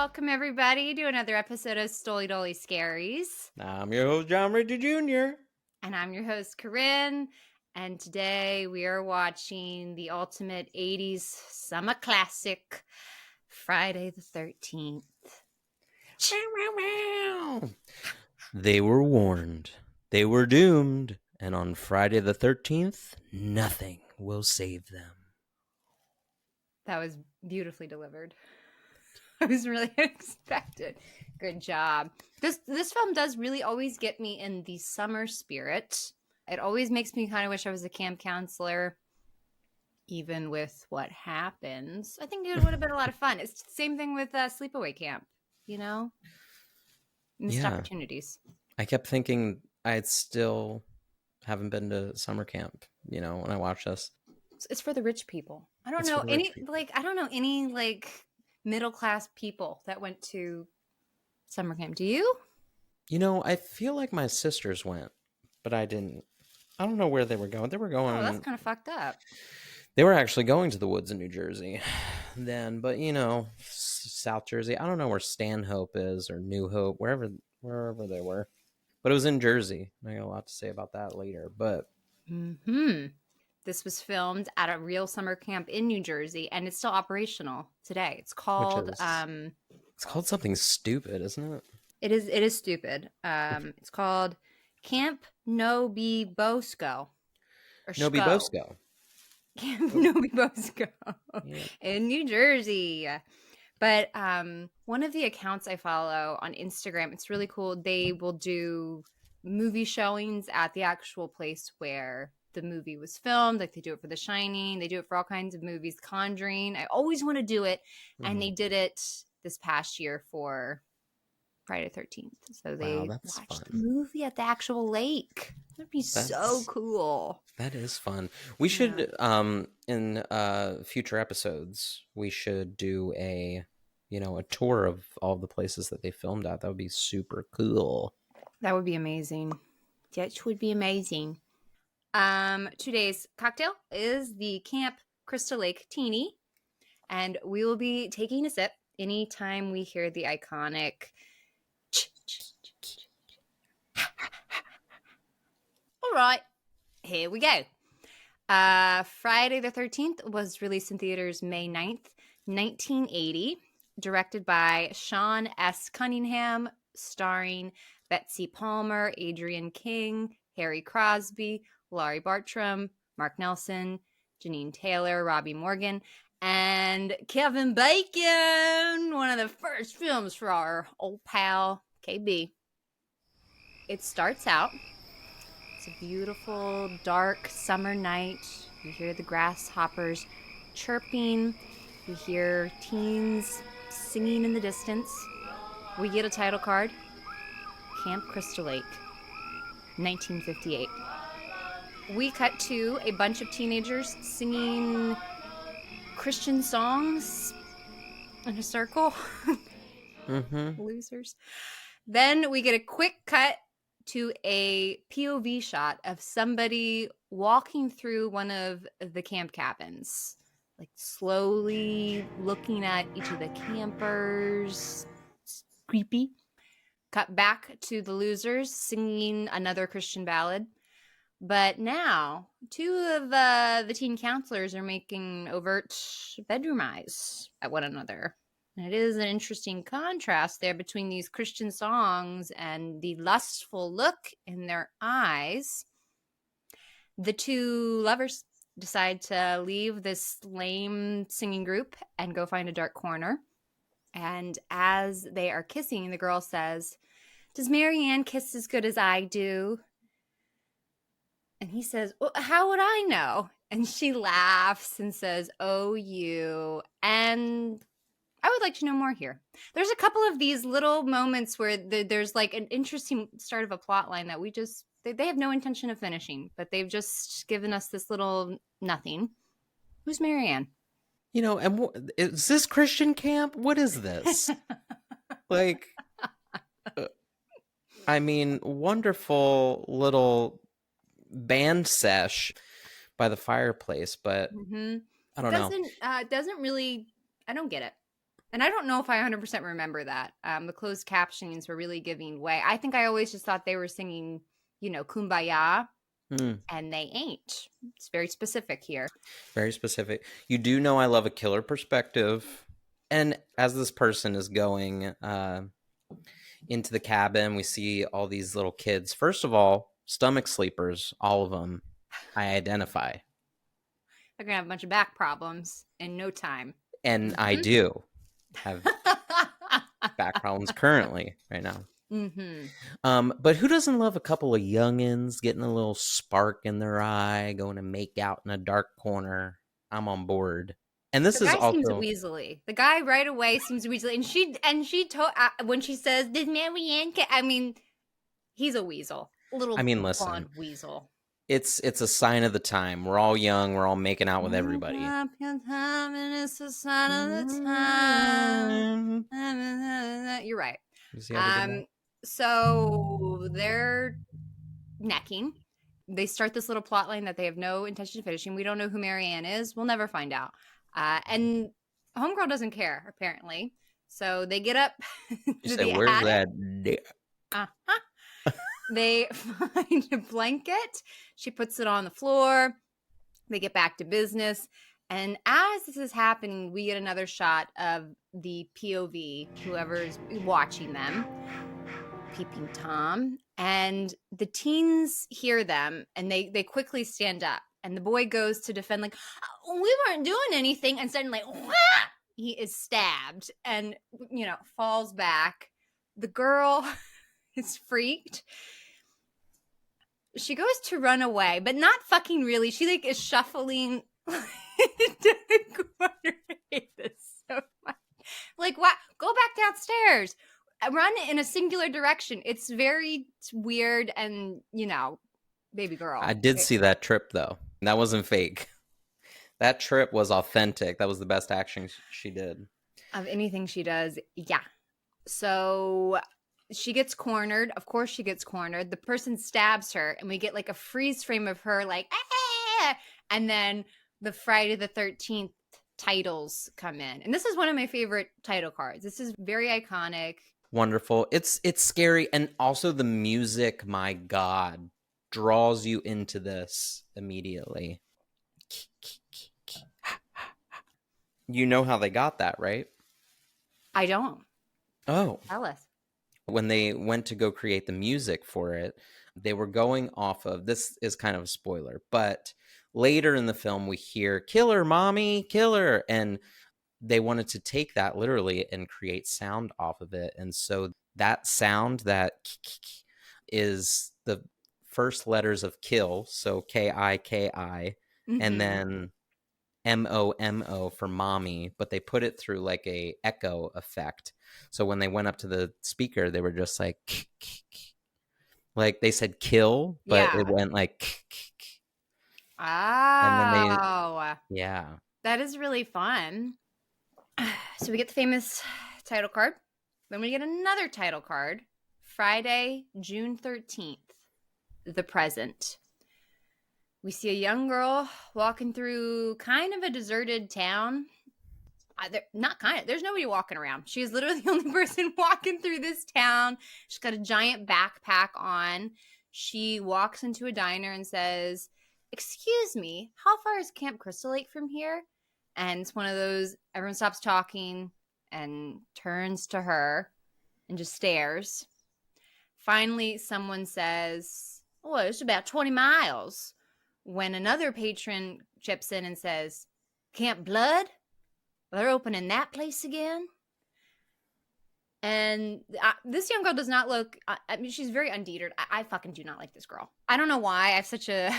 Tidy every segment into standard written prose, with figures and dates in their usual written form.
Welcome, everybody, to another episode of Stoly Dolly Scaries. I'm your host, John Richard Jr. And I'm your host, Kyryn. And today we are watching the ultimate 80s summer classic, Friday the 13th. They were warned. They were doomed. And on Friday the 13th, nothing will save them. That was beautifully delivered. I was really unexpected. Good job. This film does really always get me in the summer spirit. It always makes me kind of wish I was a camp counselor, even with what happens. I think it would have been a lot of fun. It's the same thing with sleepaway camp, you know? Missed opportunities. I kept thinking I still haven't been to summer camp, when I watch this. It's for the rich people. I don't know any middle-class people that went to summer camp. Do you? I feel like my sisters went, but I didn't. I don't know where they were going. They were going. Oh, that's kind of fucked up. They were actually going to the woods in New Jersey then, but South Jersey. I don't know where Stanhope is or New Hope, wherever they were. But it was in Jersey. I got a lot to say about that later. But this was filmed at a real summer camp in New Jersey, and it's still operational today. It's called it's called something stupid, isn't it? It is stupid. It's called Camp Nobi Bosco. Nobi Bosco. Camp Nobi Bosco in New Jersey. But one of the accounts I follow on Instagram, it's really cool. They will do movie showings at the actual place where the movie was filmed. Like they do it for The Shining. They do it for all kinds of movies. Conjuring. I always want to do it. And they did it this past year for Friday the 13th. So they watched the movie at the actual lake. That'd be so cool. That is fun. We should, in future episodes, we should do a tour of all the places that they filmed at. That would be super cool. That would be amazing. That would be amazing. Today's cocktail is the Camp Crystal Lake Teeny, and we will be taking a sip anytime we hear the iconic all right, here we go. Friday the 13th was released in theaters May 9th, 1980, directed by Sean S. Cunningham, starring Betsy Palmer, Adrienne King, Harry Crosby, Laurie Bartram, Mark Nelson, Janine Taylor, Robbie Morgan, and Kevin Bacon, one of the first films for our old pal, KB. It starts out. It's a beautiful, dark summer night. You hear the grasshoppers chirping. You hear teens singing in the distance. We get a title card. Camp Crystal Lake, 1958. We cut to a bunch of teenagers singing Christian songs in a circle. Losers. Then we get a quick cut to a POV shot of somebody walking through one of the camp cabins, like slowly looking at each of the campers. It's creepy. Cut back to the losers singing another Christian ballad. But now, two of the teen counselors are making overt bedroom eyes at one another. And it is an interesting contrast there between these Christian songs and the lustful look in their eyes. The two lovers decide to leave this lame singing group and go find a dark corner. And as they are kissing, the girl says, "Does Marianne kiss as good as I do?" And he says, "Well, how would I know?" And she laughs and says, "Oh, you." And I would like to know more here. There's a couple of these little moments where there's like an interesting start of a plot line that they have no intention of finishing, but they've just given us this little nothing. Who's Marianne? And is this Christian camp? What is this? Wonderful little band sesh by the fireplace, but I don't know. Doesn't really, I don't get it. And I don't know if I 100% remember that. The closed captionings were really giving way. I think I always just thought they were singing, Kumbaya, and they ain't. It's very specific here. Very specific. You do know I love a killer perspective. And as this person is going into the cabin, we see all these little kids. First of all, stomach sleepers, all of them, I identify. They're going to have a bunch of back problems in no time. And I do have back problems currently right now. But who doesn't love a couple of youngins getting a little spark in their eye, going to make out in a dark corner? I'm on board. And this is also seems weaselly. The guy right away seems weaselly, and she told when she says, "Did Marianne?" I mean, he's a weasel, listen, weasel. It's a sign of the time. We're all young. We're all making out with everybody. It's a sign of the time. You're right. So they're necking. They start this little plot line that they have no intention of finishing. We don't know who Marianne is. We'll never find out. And Homegirl doesn't care, apparently. So they get up to the where's attic. That dick? They find a blanket. She puts it on the floor. They get back to business. And as this is happening, we get another shot of the POV, whoever's watching them, peeping Tom. And the teens hear them, and they quickly stand up. And the boy goes to defend, like, we weren't doing anything. And suddenly, wah! He is stabbed and, falls back. The girl is freaked. She goes to run away, but not fucking really. She is shuffling to the corner. I hate this so much. Like, what? Go back downstairs. Run in a singular direction. It's weird and, baby girl. I did see that trip, though. That wasn't fake. That trip was authentic. That was the best action she did. Of anything she does, yeah. So she gets cornered. Of course she gets cornered. The person stabs her, and we get like a freeze frame of her like, ah! And then the Friday the 13th titles come in. And this is one of my favorite title cards. This is very iconic. Wonderful. It's scary. And also the music, my God, draws you into this immediately. You know how they got that, right? I don't. Oh. Tell us. When they went to go create the music for it, they were going off of, this is kind of a spoiler, but later in the film we hear, "Killer, mommy, killer." And they wanted to take that literally and create sound off of it. And so that sound, that is the first letters of kill. So K-I-K-I, and then M-O-M-O for mommy, but they put it through like a echo effect. So when they went up to the speaker, they were just like, like they said kill, but it went like, oh, and then yeah, that is really fun. So we get the famous title card. Then we get another title card. Friday, June 13th, the present. We see a young girl walking through kind of a deserted town. There's nobody walking around. She's literally the only person walking through this town. She's got a giant backpack on. She walks into a diner and says, "Excuse me, how far is Camp Crystal Lake from here?" And it's one of those, everyone stops talking and turns to her and just stares. Finally, someone says, "Oh, it's about 20 miles. When another patron chips in and says, "Camp Blood? They're opening that place again?" And this young girl does not look, I mean, she's very undeterred. I fucking do not like this girl. I don't know why. I have such a...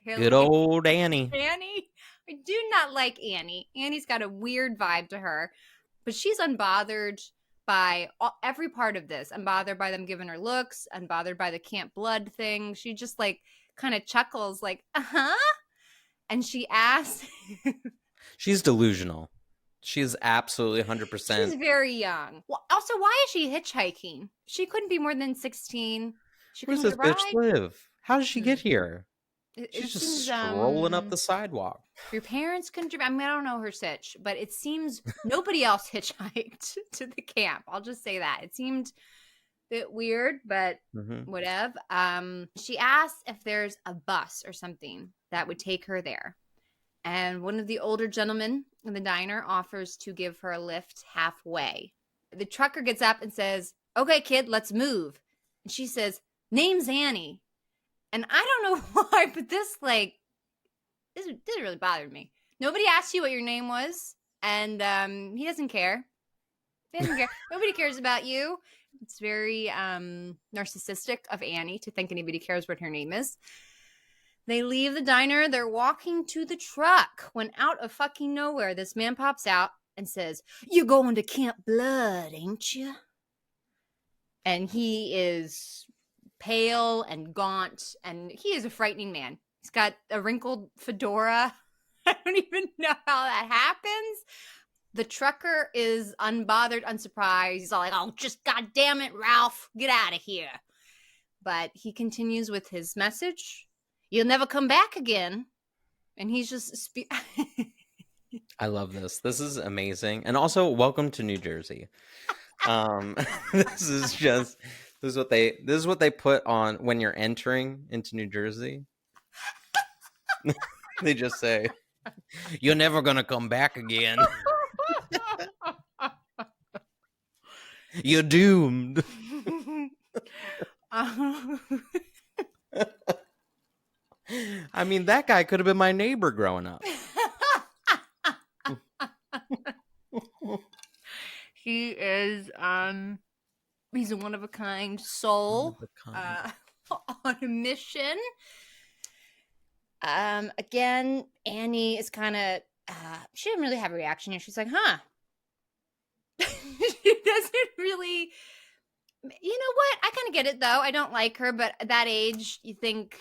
Good old Annie. I do not like Annie. Annie's got a weird vibe to her, but she's unbothered by every part of this. Unbothered by them giving her looks, unbothered by the Camp Blood thing. She just like kind of chuckles like, uh-huh. And she asks... She's delusional. She's absolutely 100%. She's very young. Well, also, why is she hitchhiking? She couldn't be more than 16. Where's this bitch live? How did she get here? It She's just seems strolling up the sidewalk. your parents contribute. I mean, I don't know her sitch, but it seems nobody else hitchhiked to the camp. I'll just say that. It seemed a bit weird, but whatever. She asks if there's a bus or something that would take her there. And one of the older gentlemen in the diner offers to give her a lift halfway. The trucker gets up and says, "Okay, kid, let's move." And she says, "Name's Annie." And I don't know why, but this really bothered me. Nobody asked you what your name was, and he doesn't care. He doesn't care. Nobody cares about you. It's very narcissistic of Annie to think anybody cares what her name is. They leave the diner. They're walking to the truck when out of fucking nowhere, this man pops out and says, "You're going to Camp Blood, ain't you?" And he is pale and gaunt, and he is a frightening man. He's got a wrinkled fedora. I don't even know how that happens. The trucker is unbothered, unsurprised. He's all like, "Oh, just goddamn it, Ralph, get out of here." But he continues with his message. "You'll never come back again." And he's just I love this. This is amazing. And also, welcome to New Jersey. This is what they put on when you're entering into New Jersey. They just say, "You're never gonna come back again. You're doomed." I mean, that guy could have been my neighbor growing up. He is he's a one-of-a-kind soul on a mission. Again, Annie is kind of she didn't really have a reaction here. She's like, "Huh." She doesn't really. You know what? I kind of get it though. I don't like her, but at that age, you think,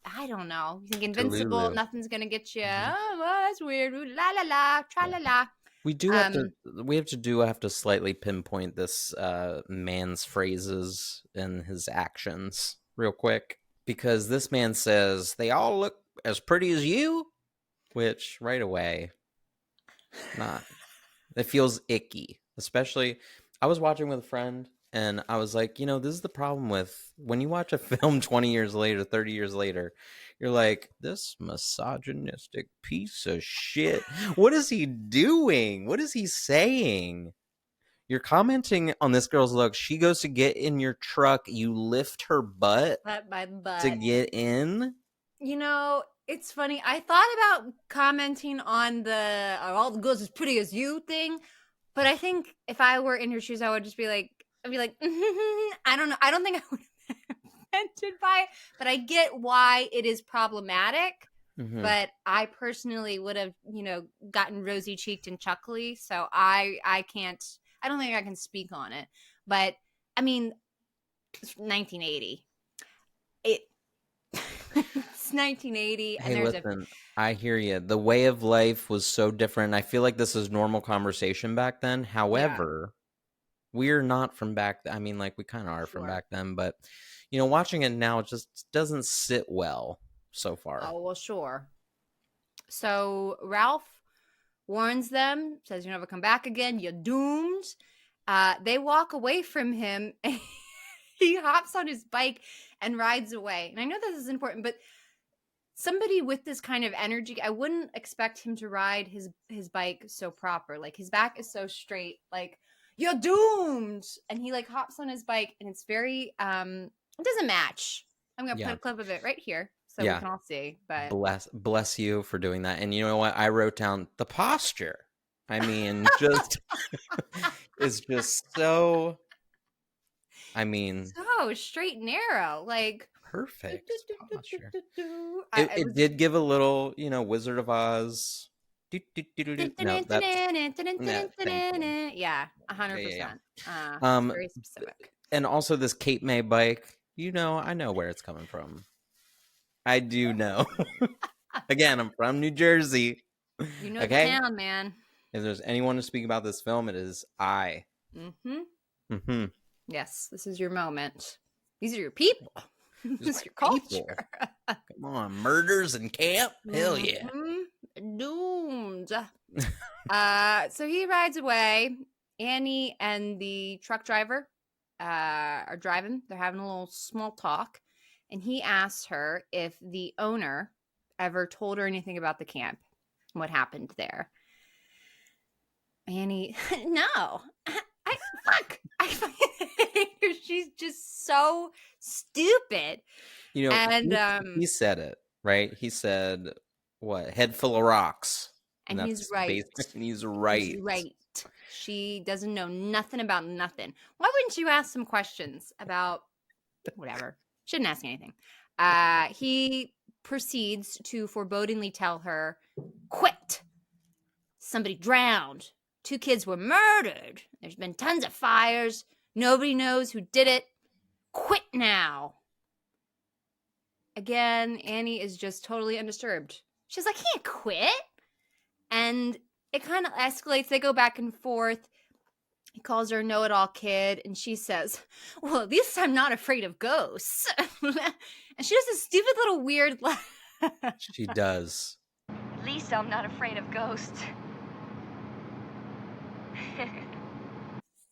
I don't know. You think invincible, Delulu. nothing's gonna get you. Oh, well, that's weird. Ooh, la la la, tra la la. We have to slightly pinpoint this man's phrases and his actions real quick, because this man says they all look as pretty as you, which right away, not. It feels icky. Especially, I was watching with a friend, and I was like, this is the problem with when you watch a film 20 years later, 30 years later, you're like, this misogynistic piece of shit. What is he doing? What is he saying? You're commenting on this girl's look. She goes to get in your truck. You lift her butt to get in. It's funny. I thought about commenting on the "are all the girls as pretty as you" thing, but I think if I were in her shoes, I would just be like, I don't know. I don't think I would have been offended by it, but I get why it is problematic. Mm-hmm. But I personally would have, gotten rosy cheeked and chuckly. So I can't. I don't think I can speak on it. But I mean, it's 1980. It's 1980. Hey, listen, I hear you. The way of life was so different. I feel like this is normal conversation back then. However, we're not from back then. I mean, like, we kind of are from back then. But, watching it now just doesn't sit well so far. Oh, well, sure. So Ralph warns them, says, "You'll never come back again. You're doomed." They walk away from him. He hops on his bike and rides away. And I know this is important, but somebody with this kind of energy, I wouldn't expect him to ride his bike so proper. Like, his back is so straight. Like, "You're doomed." And he hops on his bike, and it's very it doesn't match. I'm gonna put a clip of it right here so we can all see. But bless you for doing that. And you know what? I wrote down the posture. I mean, just it's just so. I mean, so straight and narrow, like perfect posture. It did give a little, Wizard of Oz. No, yeah, 100%. Very specific. And also this Cape May bike. I know where it's coming from. I do know. Again, I'm from New Jersey. The town, man. If there's anyone to speak about this film, it is I. Mm-hmm. Mm-hmm. Yes, this is your moment. These are your people. This is your People. culture. Come on, murders in camp? Hell yeah. Doomed. So he rides away. Annie and the truck driver are driving. They're having a little small talk. And he asks her if the owner ever told her anything about the camp, what happened there. Annie, no. Fuck. She's just so stupid. You know, And he said it, right? He said, what? Head full of rocks. and he's that's right. and he's right. He's right. She doesn't know nothing about nothing. Why wouldn't you ask some questions about whatever? Shouldn't ask anything. He proceeds to forebodingly tell her, quit. Somebody drowned. 2 kids were murdered. There's been tons of fires. Nobody knows who did it. Quit now. Again, Annie is just totally undisturbed. She's like, I can't quit. And it kind of escalates. They go back and forth. He calls her a know-it-all kid, and she says, well, at least I'm not afraid of ghosts. And she does this stupid little weird laugh. She does. At least I'm not afraid of ghosts.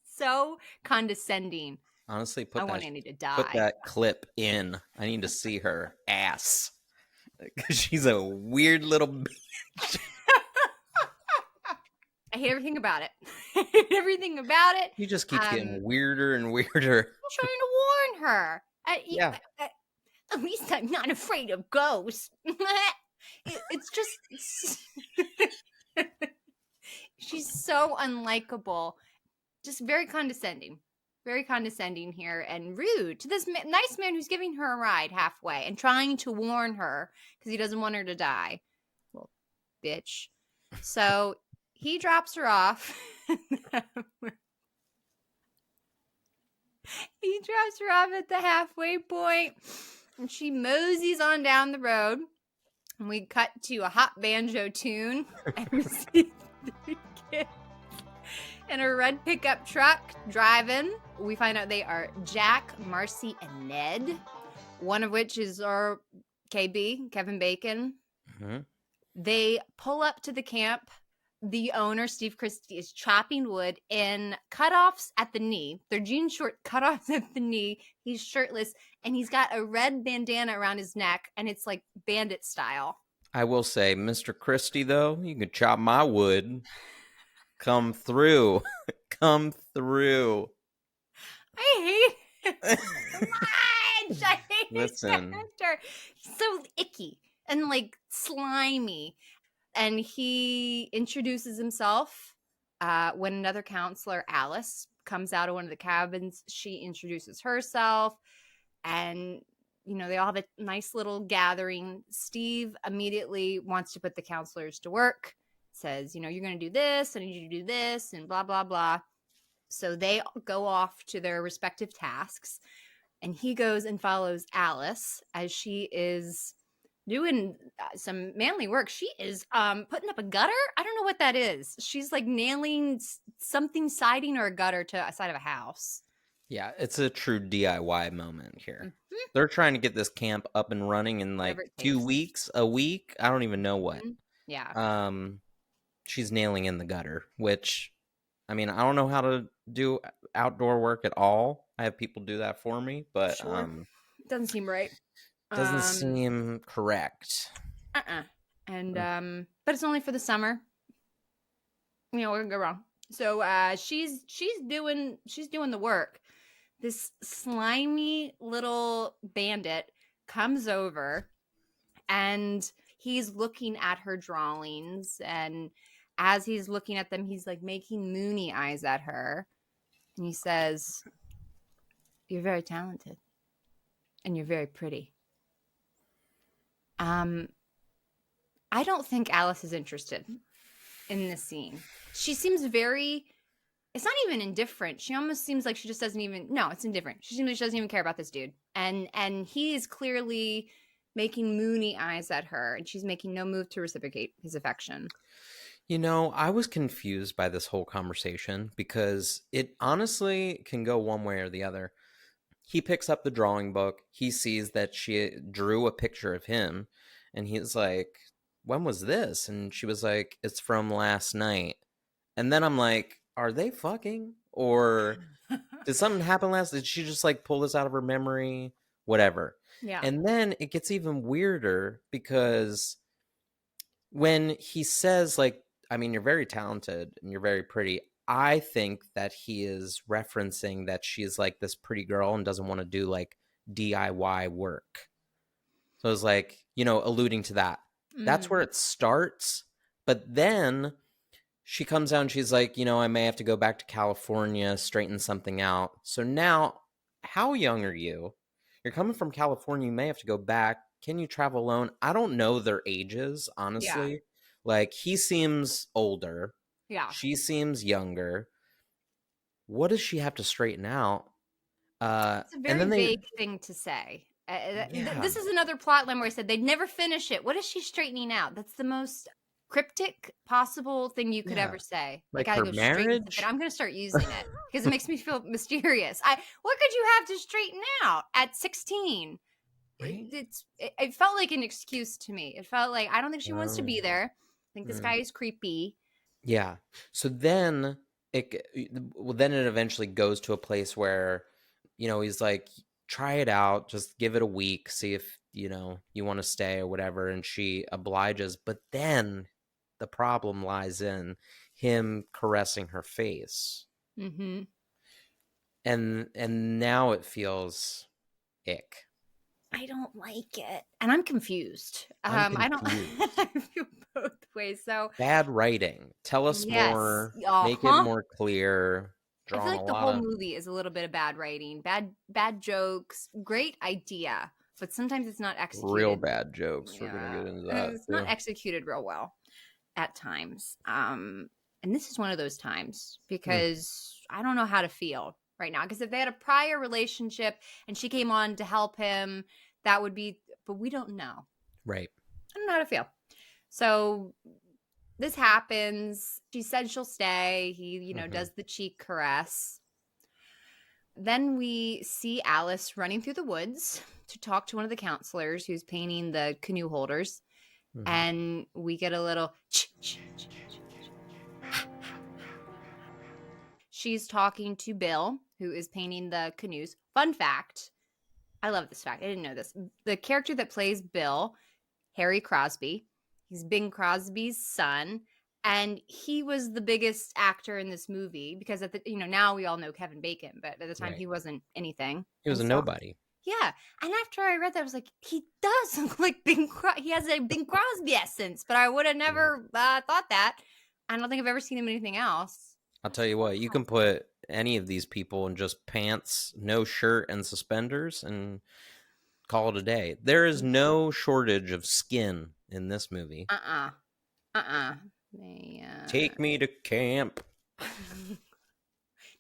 So condescending. Honestly, I want Annie to die. Put that clip in. I need to see her ass. Because she's a weird little bitch. I hate everything about it. I hate everything about it. You just keep getting weirder and weirder. I'm trying to warn her. Yeah. At least I'm not afraid of ghosts. It's just... She's so unlikable. Just very condescending. Very condescending here and rude to this nice man who's giving her a ride halfway and trying to warn her because he doesn't want her to die. Well, bitch. So he drops her off. He drops her off at the halfway point, and she moseys on down the road. And we cut to a hot banjo tune, and we see 3 kids in a red pickup truck driving. We find out they are Jack, Marcie, and Ned, one of which is our KB, Kevin Bacon. Mm-hmm. They pull up to the camp. The owner, Steve Christie, is chopping wood in cutoffs at the knee. They're jean short cutoffs at the knee. He's shirtless, and he's got a red bandana around his neck, and it's like bandit style. I will say, Mr. Christie, though, you can chop my wood. Come through. Come through. I hate him so much. I hate his character. He's so icky and like slimy. And he introduces himself when another counselor, Alice, comes out of one of the cabins. She introduces herself, and they all have a nice little gathering. Steve immediately wants to put the counselors to work. Says, you're going to do this. I need you to do this, and blah blah blah. So they go off to their respective tasks, and he goes and follows Alice as she is doing some manly work. She is putting up a gutter. I don't know what that is. She's like nailing something, siding or a gutter to a side of a house. Yeah, it's a true DIY moment here. Mm-hmm. They're trying to get this camp up and running in like 2 weeks, a week. I don't even know what. Mm-hmm. Yeah. She's nailing in the gutter, which, I mean, I don't know how to do outdoor work at all. I have people do that for me, but sure. Doesn't seem right. Doesn't seem correct. And but it's only for the summer. We're gonna go wrong. So she's doing the work. This slimy little bandit comes over, and he's looking at her drawings, and as he's looking at them, he's like making moony eyes at her, and he says, "You're very talented, and you're very pretty." I don't think Alice is interested in this scene. She seems very, it's not even indifferent. She almost seems like she just doesn't even, no, it's indifferent. She seems like she doesn't even care about this dude. And he is clearly making moony eyes at her, and she's making no move to reciprocate his affection. I was confused by this whole conversation because it honestly can go one way or the other. he picks up the drawing book. He sees that she drew a picture of him, and he's like, when was this? And she was like, it's from last night. And then I'm like, are they fucking? Or did something happen last? Did she just like pull this out of her memory? Whatever. Yeah. And then it gets even weirder because when he says, like, I mean, you're very talented and you're very pretty. I think that he is referencing that she's like this pretty girl and doesn't want to do like DIY work. So it's like, alluding to that. That's where it starts. But then she comes out and she's like, I may have to go back to California, straighten something out. So now, how young are you? You're coming from California. You may have to go back. Can you travel alone? I don't know their ages, honestly. Yeah. Like, he seems older. Yeah. She seems younger. What does she have to straighten out? It's a And very then they, vague thing to say. yeah, This is another plot line where I said they'd never finish it. What is she straightening out? That's the most cryptic possible thing you could yeah, ever say. like I gotta her go straighten something. marriage. I'm gonna start using it because it makes me feel mysterious. What could you have to straighten out at 16? Right? It felt like an excuse to me. It felt like I don't think she wants to be there. I think this Mm. guy is creepy. Yeah. So then then it eventually goes to a place where, he's like, try it out, just give it a week, see if, you want to stay or whatever. And she obliges. But then the problem lies in him caressing her face. Mm-hmm. And now it feels ick. I don't like it, and I'm confused. I'm I don't. confused. I feel both ways. So Bad writing. Tell us yes, more. Make it more clear. I feel Drawing a like the lot whole of movie is a little bit of bad writing, bad jokes. Great idea, but sometimes it's not real executed. bad jokes. We're gonna Yeah, get into that it's not too. executed real well at times. And this is one of those times Hmm. because I don't know how to feel right now. Because if they had a prior relationship and she came on to help him, that would be. But we don't know. Right. I don't know how to feel. So this happens. She said she'll stay. He, does the cheek caress. Then we see Alice running through the woods to talk to one of the counselors who's painting the canoe holders. Mhm. And we get a little. She's talking to Bill, who is painting the canoes. Fun fact. I love this fact. I didn't know this. The character that plays Bill, Harry Crosby, he's Bing Crosby's son. And he was the biggest actor in this movie because now we all know Kevin Bacon, but at the time Right. he wasn't anything. He was a nobody. Yeah. And after I read that, I was like, he does look like he has a Bing Crosby essence, but I would have never thought that. I don't think I've ever seen him in anything else. I'll tell you what, you can put any of these people in just pants, no shirt, and suspenders and call it a day. There is no shortage of skin in this movie. Take me to camp.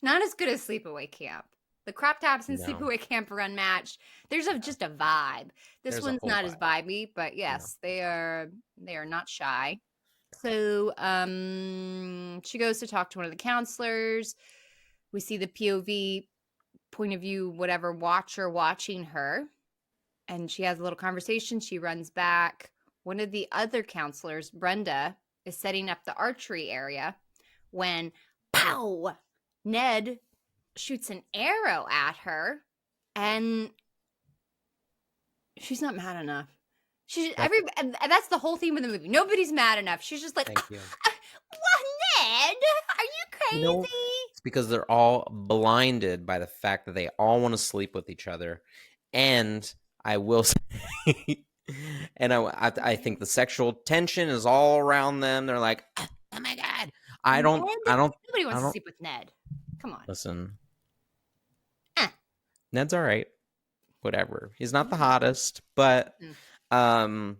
Not as good as Sleepaway Camp. The crop tops and No. Sleepaway Camp are unmatched. There's just a vibe. This There's one's not as vibey, but yes, they are not shy. So she goes to talk to one of the counselors. We see the POV point of view, whatever, watcher watching her. And she has a little conversation. She runs back. One of the other counselors, Brenda, is setting up the archery area when, pow, Ned shoots an arrow at her, and she's not mad enough. And that's the whole theme of the movie. Nobody's mad enough. She's just like, Thank you. Ned, are you crazy? It's because they're all blinded by the fact that they all want to sleep with each other. And I will say, and I think the sexual tension is all around them. They're like, oh my God. Nobody wants to sleep with Ned. Come on. Listen. Ned's all right. Whatever. He's not the hottest, but I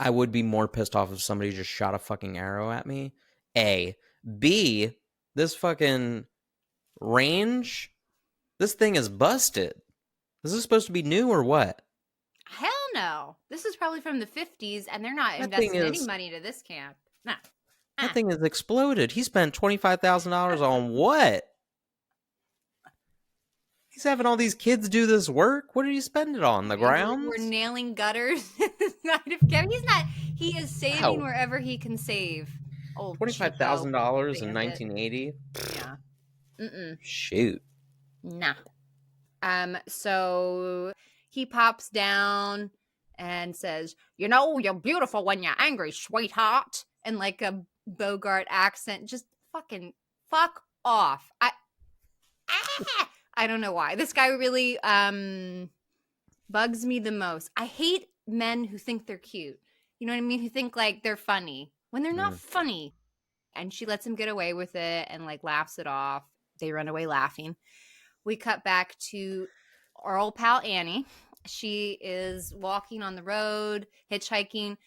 would be more pissed off if somebody just shot a fucking arrow at me. A. B. This fucking range, this thing is busted. Is this supposed to be new or what? Hell no. This is probably from the 50s, and they're not investing any money to this camp. No. That thing is exploded. He spent $25,000 on what? He's having all these kids do this work. What did he spend it on? The We're grounds? nailing gutters. He is saving Wow. wherever he can save. Old cheapo $25,000 in bandit. 1980? Yeah. Mm-mm. Shoot. Nah. So he pops down and says, "You know, you're beautiful when you're angry, sweetheart." And like a Bogart accent, just fucking fuck off. I don't know why. This guy really bugs me the most. I hate men who think they're cute. You know what I mean? Who think like they're funny when they're not funny. And she lets him get away with it and like laughs it off. They run away laughing. We cut back to our old pal Annie. She is walking on the road, hitchhiking.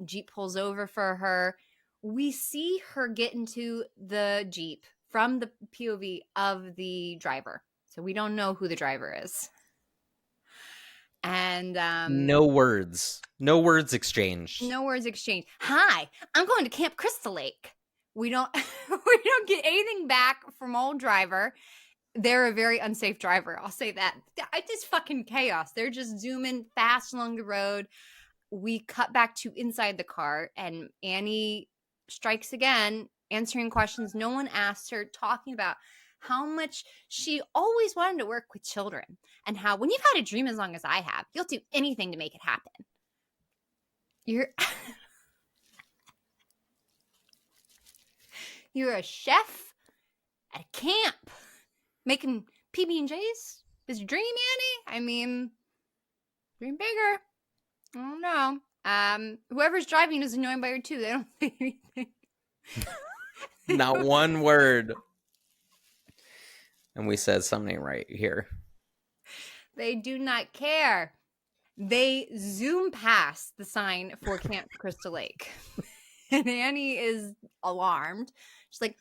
Jeep pulls over for her. We see her get into the Jeep from the POV of the driver. So we don't know who the driver is. And No words. No words exchanged. no words exchanged. Hi, I'm going to Camp Crystal Lake. We don't we don't get anything back from old driver. They're a very unsafe driver. I'll say that. It's just fucking chaos. They're just zooming fast along the road. We cut back to inside the car, and Annie strikes again, answering questions no one asked her, talking about how much she always wanted to work with children and how when you've had a dream as long as I have, you'll do anything to make it happen. You're a chef at a camp making PB&Js? Is your dream, Annie? I mean, dream bigger. I don't know. Whoever's driving is annoyed by her too. They don't say anything. Not one word. And we said something right here. They do not care. They zoom past the sign for Camp Crystal Lake. And Annie is alarmed. She's like,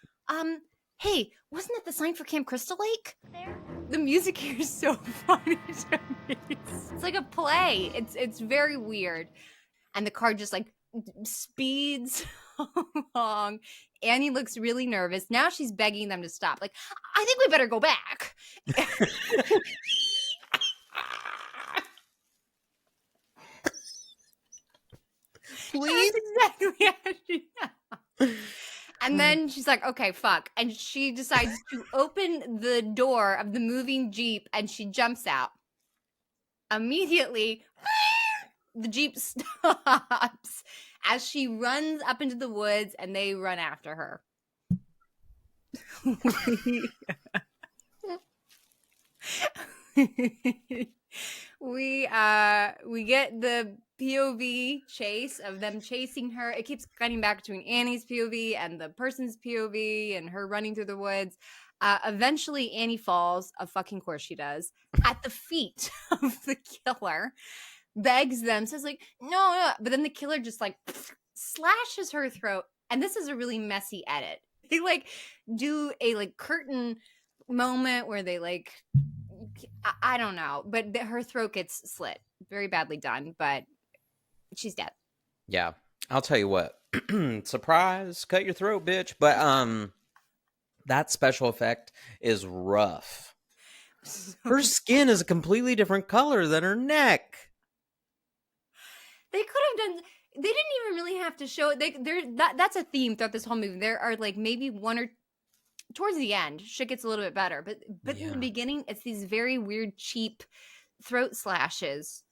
hey, wasn't that the sign for Camp Crystal Lake? There. The music here is so funny to me. It's like a play. It's very weird. And the car just like speeds along. Annie looks really nervous. Now she's begging them to stop. Like, I think we better go back. Please? That's exactly how she. And then she's like, okay, fuck. And she decides to open the door of the moving Jeep and she jumps out. Immediately, the Jeep stops as she runs up into the woods and they run after her. We get the POV chase of them chasing her. It keeps cutting back between Annie's POV and the person's POV and her running through the woods. Eventually Annie falls, of fucking course she does, at the feet of the killer, begs them, says like, no, but then the killer just like slashes her throat. And this is a really messy edit. They like do a like curtain moment where they like, I don't know, but her throat gets slit. Very badly done, but she's dead. Yeah. I'll tell you what. Surprise, cut your throat, bitch. But that special effect is rough. Her skin is a completely different color than her neck. They could have done. They didn't even really have to show it. That's a theme throughout this whole movie. There are like maybe one or towards the end, shit gets a little bit better. But in the beginning, it's these very weird, cheap throat slashes.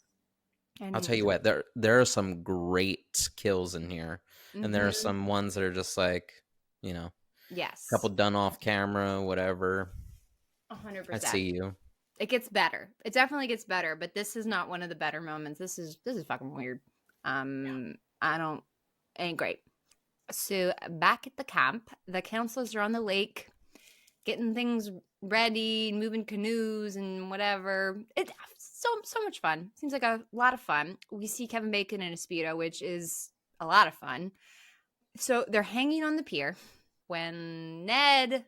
And I'll tell you what, there are some great kills in here. Mm-hmm. And there are some ones that are just like, you know, yes, a couple done off camera, whatever. 100%. I see you. It gets better. It definitely gets better, but this is not one of the better moments. This is fucking weird. Ain't great. So back at the camp, the counselors are on the lake, getting things ready, moving canoes and whatever. It's so much fun. Seems like a lot of fun. We see Kevin Bacon in a Speedo, which is a lot of fun. So they're hanging on the pier when Ned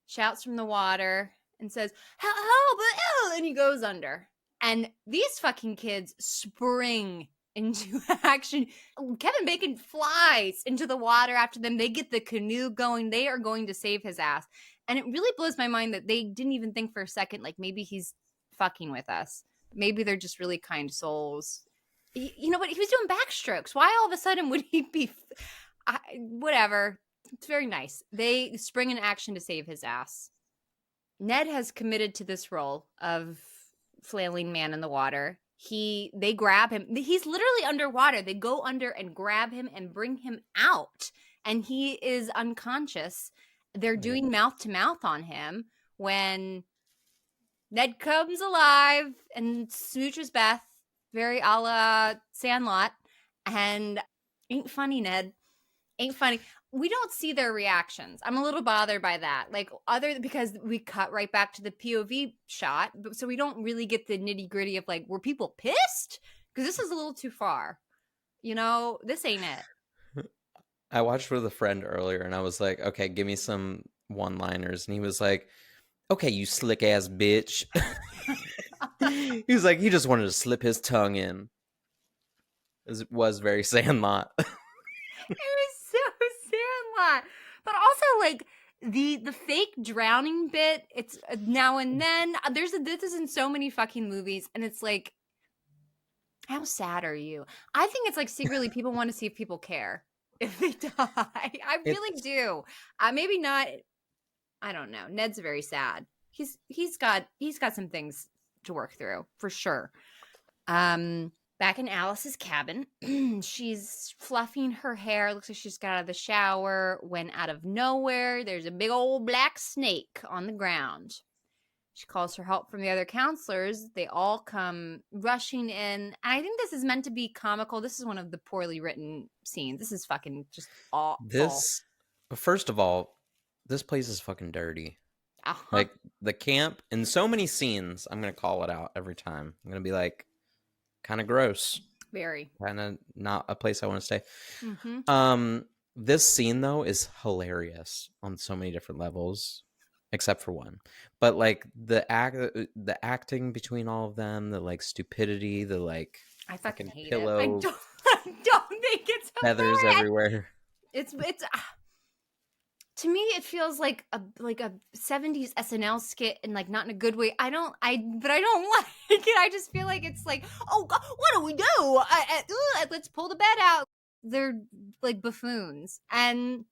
shouts from the water and says, help, and he goes under. And these fucking kids spring into action. Kevin Bacon flies into the water after them. They get the canoe going. They are going to save his ass. And it really blows my mind that they didn't even think for a second, like maybe he's fucking with us. Maybe they're just really kind souls. You know what? He was doing backstrokes. Why all of a sudden would he be? Whatever. It's very nice. They spring in action to save his ass. Ned has committed to this role of flailing man in the water. They grab him. He's literally underwater. They go under and grab him and bring him out. And he is unconscious. They're doing mouth to mouth on him when Ned comes alive and smooches Beth, very a la Sandlot. And ain't funny, Ned. Ain't funny. We don't see their reactions. I'm a little bothered by that. Like, because we cut right back to the POV shot, so we don't really get the nitty gritty of like, were people pissed? Because this is a little too far. You know, this ain't it. I watched with a friend earlier, and I was like, "Okay, give me some one-liners," and he was like, "Okay, you slick ass bitch." He was like, he just wanted to slip his tongue in. It was very Sandlot. It was so Sandlot. But also, like, the fake drowning bit, it's now and then. This is in so many fucking movies, and it's like, how sad are you? I think it's like secretly people want to see if people care if they die. I really do. Maybe not. I don't know. Ned's very sad. He's got some things to work through for sure. Back in Alice's cabin, she's fluffing her hair. Looks like she just got out of the shower when out of nowhere, there's a big old black snake on the ground. She calls for help from the other counselors. They all come rushing in. And I think this is meant to be comical. This is one of the poorly written scenes. This is fucking just awful. First of all, this place is fucking dirty. Uh-huh. Like, the camp, in so many scenes, I'm going to call it out every time. I'm going to be like, kind of gross. Very. Kind of not a place I want to stay. Mm-hmm. This scene, though, is hilarious on so many different levels, except for one. But, like, the acting between all of them, the, like, stupidity, the, like, I fucking hate pillow, it. I don't think it's feathers everywhere. It's to me, it feels like a 70s SNL skit, and like not in a good way. I don't like it. I just feel like it's like, oh God, what do we do? Let's pull the bed out. They're like buffoons, and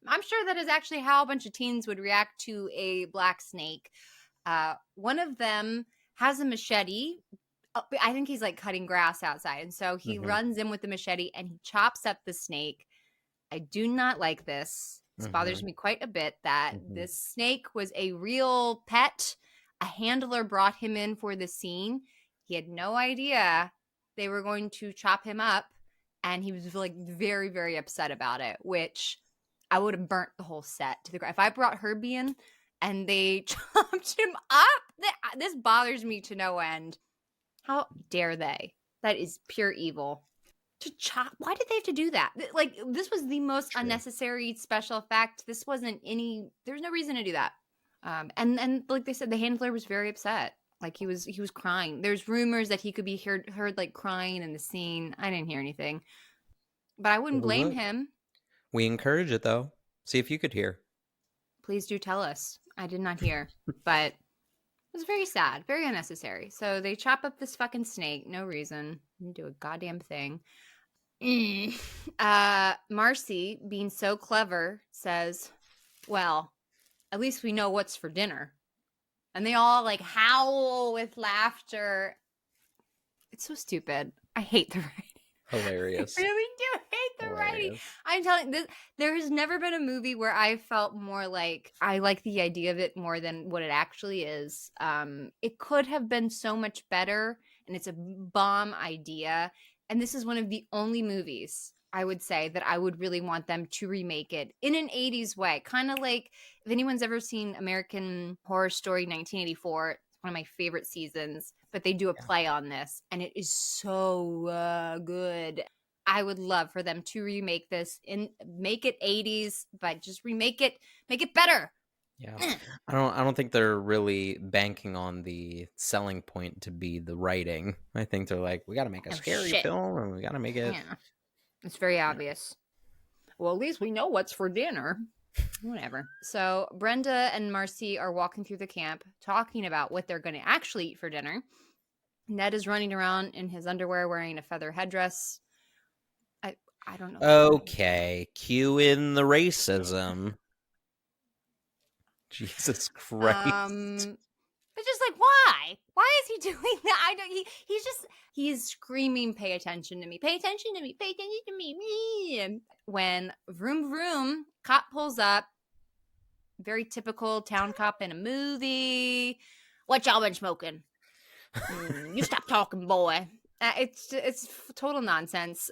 I'm sure that is actually how a bunch of teens would react to a black snake. One of them has a machete. I think he's like cutting grass outside, and so he runs in with the machete and he chops up the snake. I do not like this. This bothers me quite a bit that this snake was a real pet. A handler brought him in for the scene. He had no idea they were going to chop him up, and he was like very, very upset about it, which I would have burnt the whole set to the ground. If I brought Herbie in and they chopped him up, this bothers me to no end. How dare they? That is pure evil. To chop, why did they have to do that? Like, this was the most unnecessary special effect. This wasn't there's no reason to do that. And like they said, the handler was very upset. Like, he was crying. There's rumors that he could be heard like crying in the scene. I didn't hear anything, but I wouldn't blame him. We encourage it, though. See if you could hear. Please do tell us. I did not hear, but it was very sad, very unnecessary. So they chop up this fucking snake, no reason. Didn't do a goddamn thing. Marcie, being so clever, says, well, at least we know what's for dinner. And they all like howl with laughter. It's so stupid. I hate the writing. Hilarious. I really do hate the writing. I'm telling you, there has never been a movie where I felt more like I like the idea of it more than what it actually is. It could have been so much better, and it's a bomb idea. And this is one of the only movies I would say that I would really want them to remake it in an 80s way. Kind of like, if anyone's ever seen American Horror Story 1984, it's one of my favorite seasons, but they do a play on this, and it is so good. I would love for them to remake this and make it 80s, but just make it better. Yeah. I don't think they're really banking on the selling point to be the writing. I think they're like, we got to make a Oh scary shit. film and we got to make it. Yeah. It's very obvious. Well, at least we know what's for dinner. Whatever. So Brenda and Marcie are walking through the camp talking about what they're going to actually eat for dinner. Ned is running around in his underwear wearing a feather headdress. I I don't know why. Okay, cue in the racism. Jesus Christ. Um but just like why? Why is he doing that? I don't he's screaming pay attention to me. Pay attention to me. Pay attention to me. When vroom vroom cop pulls up, very typical town cop in a movie. What y'all been smoking? You stop talking, boy. It's total nonsense.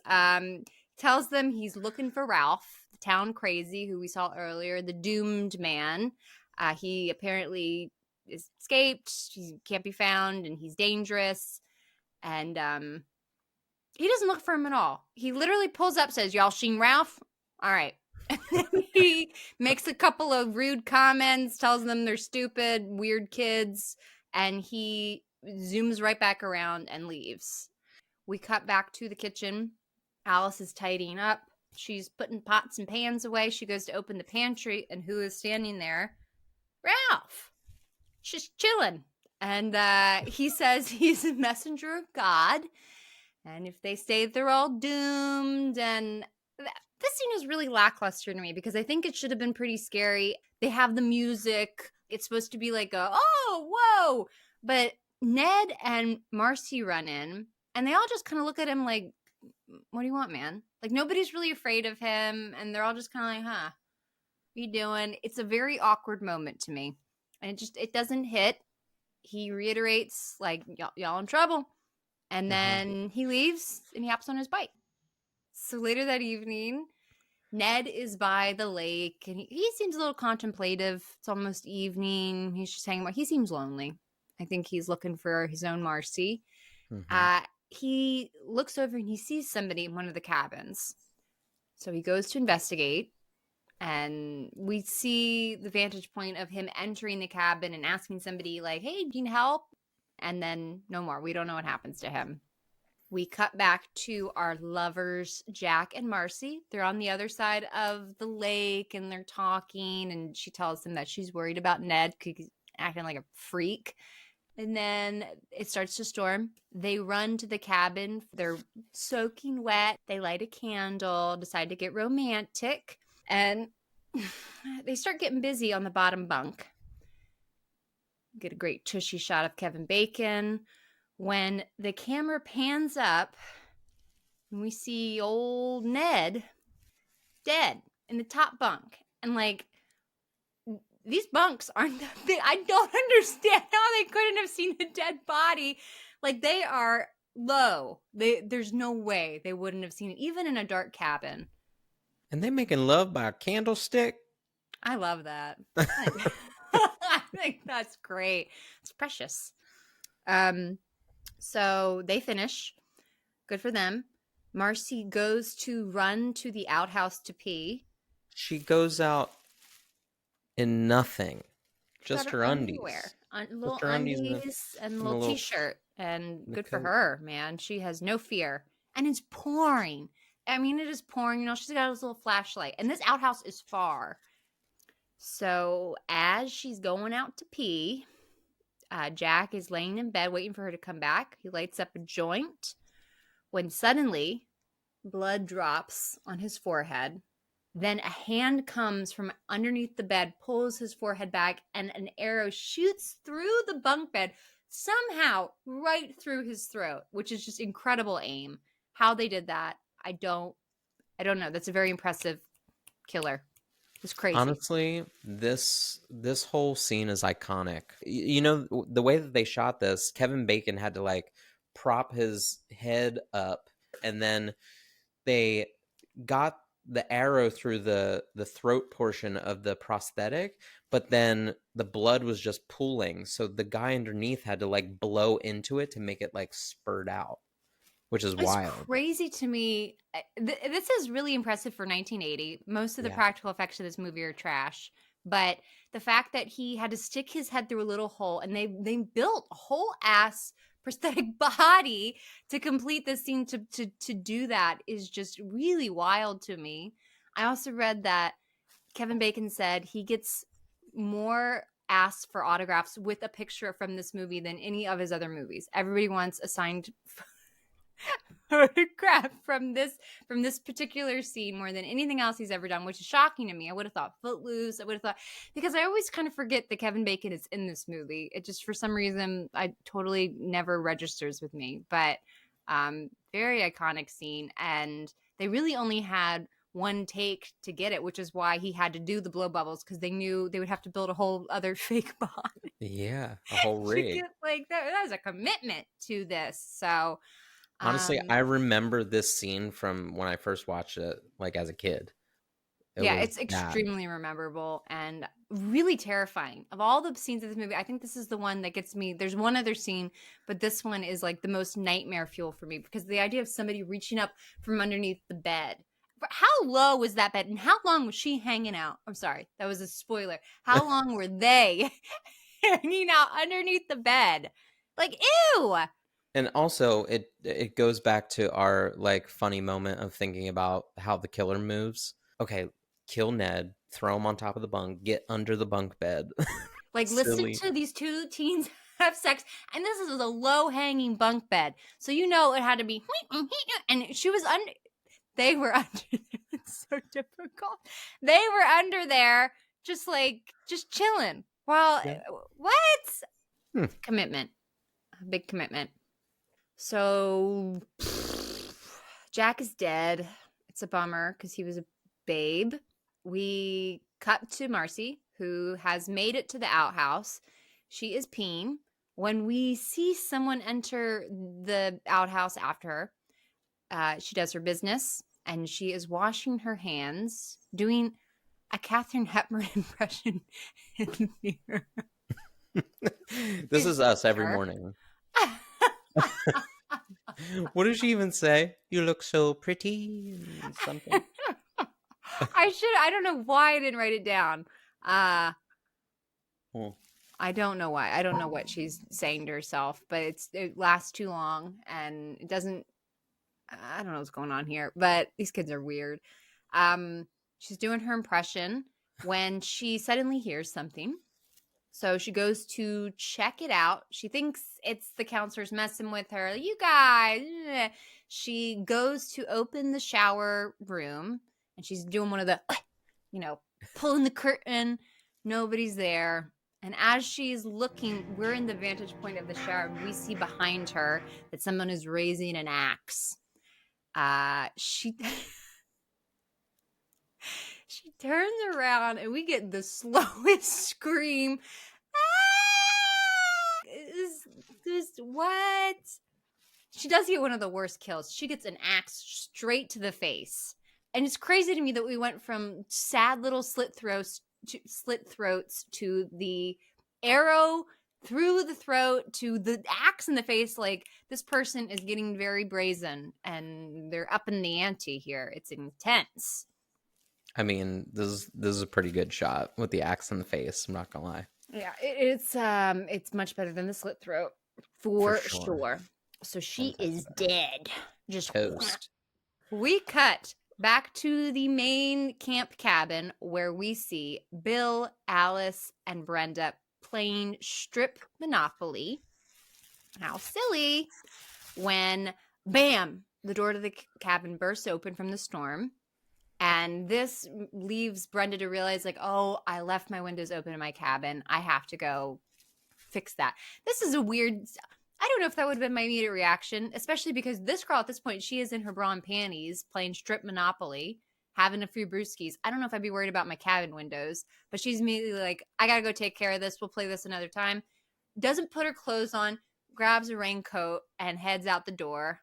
Tells them he's looking for Ralph, the town crazy who we saw earlier, the doomed man. He apparently escaped. He can't be found, and he's dangerous. And he doesn't look for him at all. He literally pulls up, says, "Y'all seen Ralph? All right." He makes a couple of rude comments, tells them they're stupid, weird kids, and he zooms right back around and leaves. We cut back to the kitchen. Alice is tidying up. She's putting pots and pans away. She goes to open the pantry, and who is standing there? Ralph. She's chilling. And he says he's a messenger of God. And if they say they're all doomed, and this scene is really lackluster to me because I think it should have been pretty scary. They have the music. It's supposed to be like oh, whoa. But Ned and Marcie run in, and they all just kind of look at him like, what do you want, man? Like, nobody's really afraid of him, and they're all just kind of like, huh, what you doing? It's a very awkward moment to me. And it doesn't hit. He reiterates, like, y'all in trouble. And then he leaves, and he hops on his bike. So later that evening, Ned is by the lake, and he seems a little contemplative. It's almost evening. He's just hanging out. He seems lonely. I think he's looking for his own Marcie. He looks over and he sees somebody in one of the cabins. So he goes to investigate, and we see the vantage point of him entering the cabin and asking somebody like, hey, do you need help? And then no more. We don't know what happens to him. We cut back to our lovers, Jack and Marcie. They're on the other side of the lake, and they're talking, and she tells them that she's worried about Ned because he's acting like a freak. And then it starts to storm. They run to the cabin. They're soaking wet. They light a candle, decide to get romantic, and they start getting busy on the bottom bunk. Get a great tushy shot of Kevin Bacon. When the camera pans up, and we see old Ned dead in the top bunk. And like, these bunks aren't that big. I don't understand how they couldn't have seen the dead body. Like, they are low. There's no way they wouldn't have seen it, even in a dark cabin. And they making love by a candlestick? I love that. I think that's great. It's precious. So they finish. Good for them. Marcie goes to run to the outhouse to pee. She goes out in nothing. Just her undies. Little undies and a little t-shirt. And good for her, man. She has no fear. And it's pouring. I mean, it is pouring. You know, she's got this little flashlight. And this outhouse is far. So as she's going out to pee, Jack is laying in bed waiting for her to come back. He lights up a joint when suddenly blood drops on his forehead. Then a hand comes from underneath the bed, pulls his forehead back, and an arrow shoots through the bunk bed, somehow right through his throat, which is just incredible aim. How they did that, I don't know. That's a very impressive killer. It's crazy. Honestly, this whole scene is iconic. You know, the way that they shot this, Kevin Bacon had to like prop his head up, and then they got the arrow through the throat portion of the prosthetic, but then the blood was just pooling, so the guy underneath had to like blow into it to make it like spurt out, which is wild. It's crazy to me. This is really impressive for 1980. Most of the practical effects of this movie are trash, but the fact that he had to stick his head through a little hole, and they built a whole ass prosthetic body to complete this scene to do that is just really wild to me. I also read that Kevin Bacon said he gets more asked for autographs with a picture from this movie than any of his other movies. Everybody wants a signed photograph from this particular scene more than anything else he's ever done, which is shocking to me. I would have thought Footloose. I would have thought, because I always kind of forget that Kevin Bacon is in this movie. It just, for some reason, I totally never registers with me. But very iconic scene, and they really only had one take to get it, which is why he had to do the blow bubbles, because they knew they would have to build a whole other fake body. Yeah, a whole rig. Like that was a commitment to this. So honestly, I remember this scene from when I first watched it, like as a kid. It's extremely memorable and really terrifying. Of all the scenes of this movie, I think this is the one that gets me. There's one other scene, but this one is like the most nightmare fuel for me, because the idea of somebody reaching up from underneath the bed. How low was that bed, and how long was she hanging out? I'm sorry, that was a spoiler. How long were they hanging out underneath the bed? Like, ew. And also, it goes back to our like funny moment of thinking about how the killer moves. Okay, kill Ned, throw him on top of the bunk, get under the bunk bed. Like, listen to these two teens have sex, and this is a low-hanging bunk bed, so you know it had to be. And she was under. They were under. It's so difficult. They were under there, just chilling. Well, what? Commitment, a big commitment. So Jack is dead. It's a bummer because he was a babe. We cut to Marcie, who has made it to the outhouse. She is peeing. When we see someone enter the outhouse after her, she does her business, and she is washing her hands, doing a Katharine Hepburn impression in the mirror. This is us every morning. What does she even say? You look so pretty. Something. I don't know why I didn't write it down. I don't know why. I don't know what she's saying to herself, but it lasts too long, and it doesn't. I don't know what's going on here, but these kids are weird. She's doing her impression when she suddenly hears something. So she goes to check it out. She thinks it's the counselors messing with her. You guys. She goes to open the shower room, and she's doing one of the, pulling the curtain. Nobody's there. And as she's looking, we're in the vantage point of the shower. We see behind her that someone is raising an axe. She turns around, and we get the slowest scream. What? She does get one of the worst kills. She gets an axe straight to the face. And it's crazy to me that we went from sad little slit throats to the arrow through the throat to the axe in the face. Like, this person is getting very brazen, and they're up in the ante here. It's intense. I mean, this is a pretty good shot with the axe in the face. I'm not gonna lie. Yeah, it's much better than the slit throat for sure. So she is dead. Just toast. We cut back to the main camp cabin, where we see Bill, Alice, and Brenda playing strip Monopoly. How silly. When, bam, the door to the cabin bursts open from the storm. And this leaves Brenda to realize, like, oh, I left my windows open in my cabin. I have to go fix that. This is a weird... I don't know if that would have been my immediate reaction, especially because this girl at this point, she is in her bra and panties playing strip Monopoly, having a few brewskis. I don't know if I'd be worried about my cabin windows, but she's immediately like, I got to go take care of this. We'll play this another time. Doesn't put her clothes on, grabs a raincoat, and heads out the door.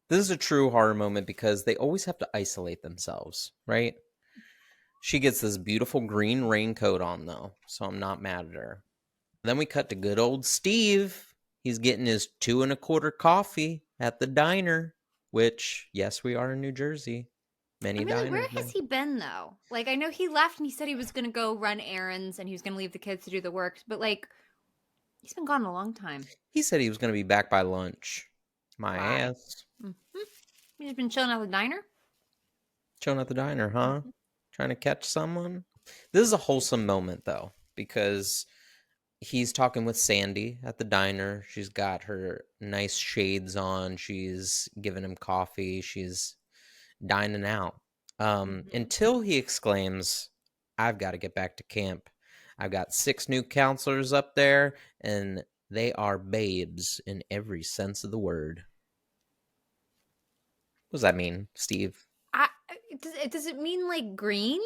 This is a true horror moment because they always have to isolate themselves, right? She gets this beautiful green raincoat on, though, so I'm not mad at her. Then we cut to good old Steve. He's getting his 2 1/4 coffee at the diner, which, yes, we are in New Jersey. Many Really, diners where has he been though? Like, I know he left and he said he was going to go run errands and he was going to leave the kids to do the work, but like, he's been gone a long time. He said he was going to be back by lunch. My Why? ass. Mm-hmm. He's been chilling at the diner. Chilling at the diner, huh? Mm-hmm. Trying to catch someone. This is a wholesome moment, though, because he's talking with Sandy at the diner. She's got her nice shades on. She's giving him coffee. She's dining out. Mm-hmm. Until he exclaims, I've got to get back to camp. I've got 6 new counselors up there, and they are babes in every sense of the word. What does that mean, Steve? I, does it mean like green?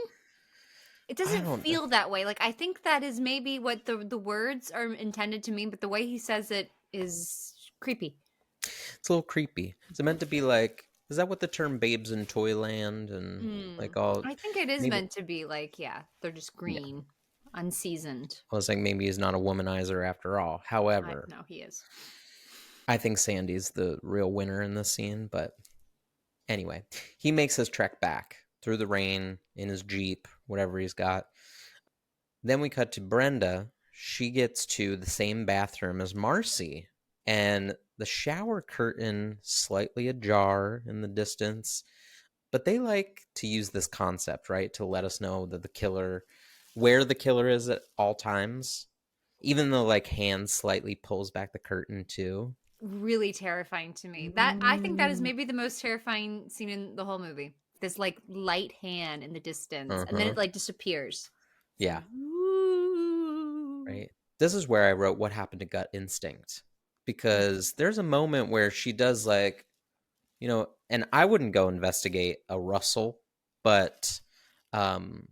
It I doesn't don't. feel that way. Like, I think that is maybe what the words are intended to mean, but the way he says it is creepy. It's a little creepy. Is it meant to be like? Is that what the term "babes in Toyland" and like all? I think it is Maybe. meant to be like, yeah, they're just Yeah. green, unseasoned. I was like, maybe he's not a womanizer after all. I However, no, he is. I think Sandy's the real winner in this scene. But anyway, he makes his trek back through the rain in his Jeep, whatever he's got. Then we cut to Brenda. She gets to the same bathroom as Marcie, and the shower curtain slightly ajar in the distance. But they like to use this concept, right, to let us know that where the killer is at all times. Even though like hand slightly pulls back the curtain too. Really terrifying to me. That I think that is maybe the most terrifying scene in the whole movie. This like light hand in the distance, and then Uh-huh. it like disappears. It's like, Yeah. ooh. Right. This is where I wrote what happened to gut instinct. Because there's a moment where she does like, and I wouldn't go investigate a rustle, but um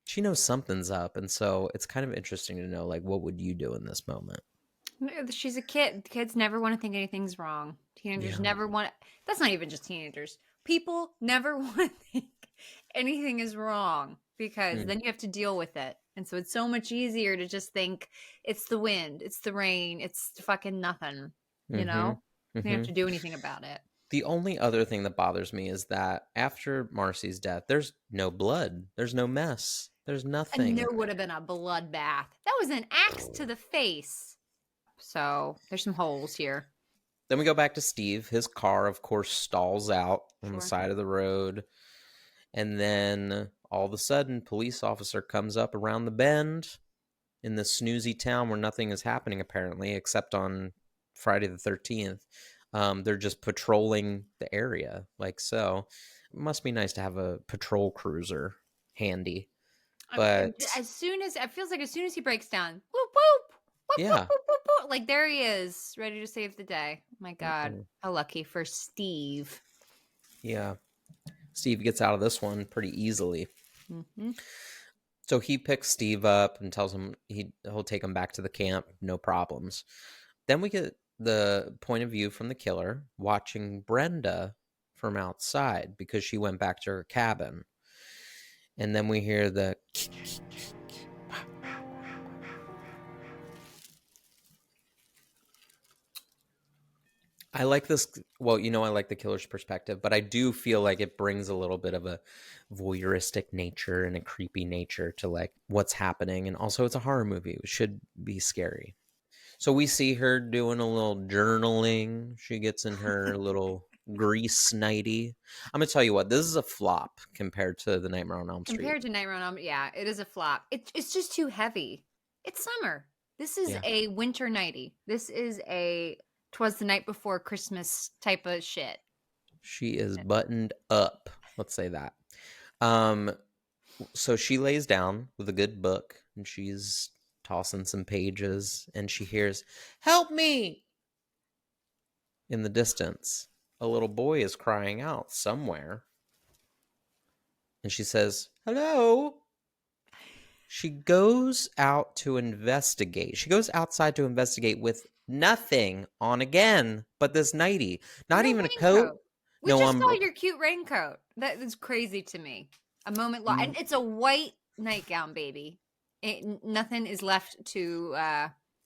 she knows something's up, and so it's kind of interesting to know like what would you do in this moment? She's a kid. Kids never want to think anything's wrong. Teenagers Yeah. never want. That's not even just teenagers. People never want to think anything is wrong because Mm. then you have to deal with it. And so it's so much easier to just think it's the wind, it's the rain, it's fucking nothing. You Mm-hmm. know, you don't have Mm-hmm. to do anything about it. The only other thing that bothers me is that after Marcy's death, there's no blood, there's no mess, there's And nothing. there would have been a bloodbath. That was an axe to the face. So there's some holes here. Then we go back to Steve. His car, of course, stalls out on the Sure. side of the road. And then all of a sudden, police officer comes up around the bend in this snoozy town where nothing is happening, apparently, except on Friday the 13th. They're just patrolling the area like so. It must be nice to have a patrol cruiser handy. But As soon as it feels like as soon as he breaks down, whoop whoop, whoop whoop yeah. whoop whoop, whoop, like there he is, ready to save the day. My God, Mm-mm. how lucky for Steve. Yeah. Steve gets out of this one pretty easily. Mm-hmm. So he picks Steve up and tells him he'll take him back to the camp, no problems. Then we get the point of view from the killer watching Brenda from outside because she went back to her cabin. And then we hear the I like this. Well, I like the killer's perspective, but I do feel like it brings a little bit of a voyeuristic nature and a creepy nature to like what's happening. And also, it's a horror movie. It should be scary. So we see her doing a little journaling. She gets in her little grease nightie. I'm going to tell you what, this is a flop compared to The Nightmare on Elm Street. Compared to Nightmare on Elm, yeah, it is a flop. It's just too heavy. It's summer. This is Yeah. a winter nighty. This is a 'twas the night before Christmas type of shit. She is buttoned up. Let's say that. So she lays down with a good book and she's tossing some pages and she hears, "Help me!" In the distance. A little boy is crying out somewhere. And she says, "Hello?" She goes out to investigate. She goes outside to investigate with nothing on again but this nightie. Not No even a coat, raincoat. We no just saw umbrella. your cute raincoat. That is crazy to me. A moment lost, and it's a white nightgown, baby. Nothing is left to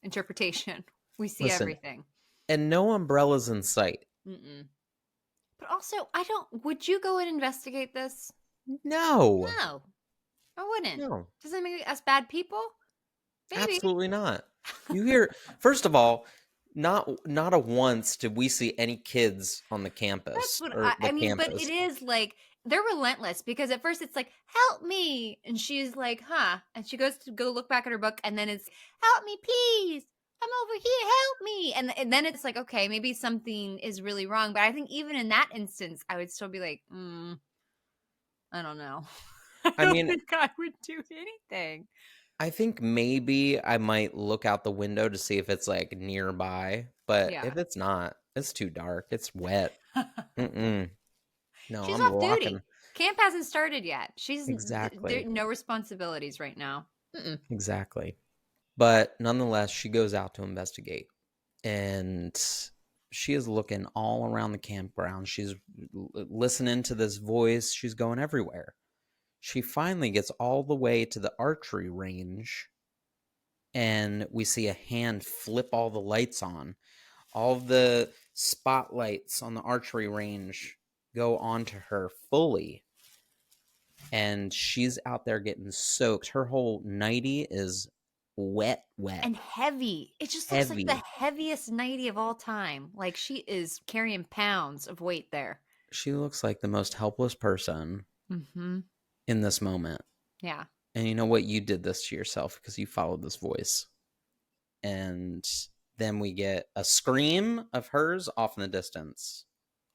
interpretation. We see Listen, everything. and no umbrellas in sight. Mm-mm. But also, would you go and investigate this? No, No, I wouldn't. no, Doesn't that make us bad people? Maybe. absolutely not. You hear, first of all, not a once did we see any kids on the That's campus what or the I mean, but it campus. is like they're relentless because at first it's like, help me. And she's like, huh. And she goes to go look back at her book and then it's, help me, please. I'm over here, help me. And then it's like, okay, maybe something is really wrong. But I think even in that instance, I would still be like, I don't know. I I don't mean, think I would do anything. I think maybe I might look out the window to see if it's like nearby, but Yeah. if it's not, it's too dark. It's wet. Mm-mm. No, She's I'm off walking. duty. Camp hasn't started yet. There Exactly. no responsibilities right now. Mm-mm. Exactly. But nonetheless, she goes out to investigate and she is looking all around the campground. She's listening to this voice. She's going everywhere. She finally gets all the way to the archery range and we see a hand flip all the lights on. All the spotlights on the archery range go onto her fully. And she's out there getting soaked. Her whole nightie is wet, And heavy. It just looks like the heavy. heaviest nightie of all time. Like she is carrying pounds of weight there. She looks like the most helpless person Mm-hmm. in this moment. Yeah. And you know what? You did this to yourself because you followed this voice. And then we get a scream of hers off in the distance,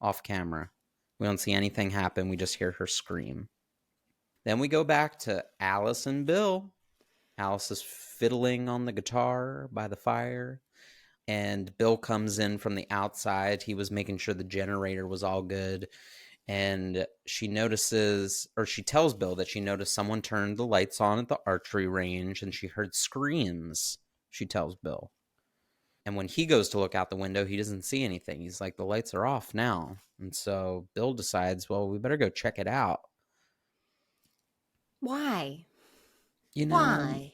off camera. We don't see anything happen. We just hear her scream. Then we go back to Alice and Bill. Alice is fiddling on the guitar by the fire. And Bill comes in from the outside. He was making sure the generator was all good. And she notices, or she tells Bill that she noticed someone turned the lights on at the archery range and she heard screams, she tells Bill. And when he goes to look out the window, he doesn't see anything. He's like, the lights are off now. And so Bill decides, well, we better go check it out. Why? You know, Why?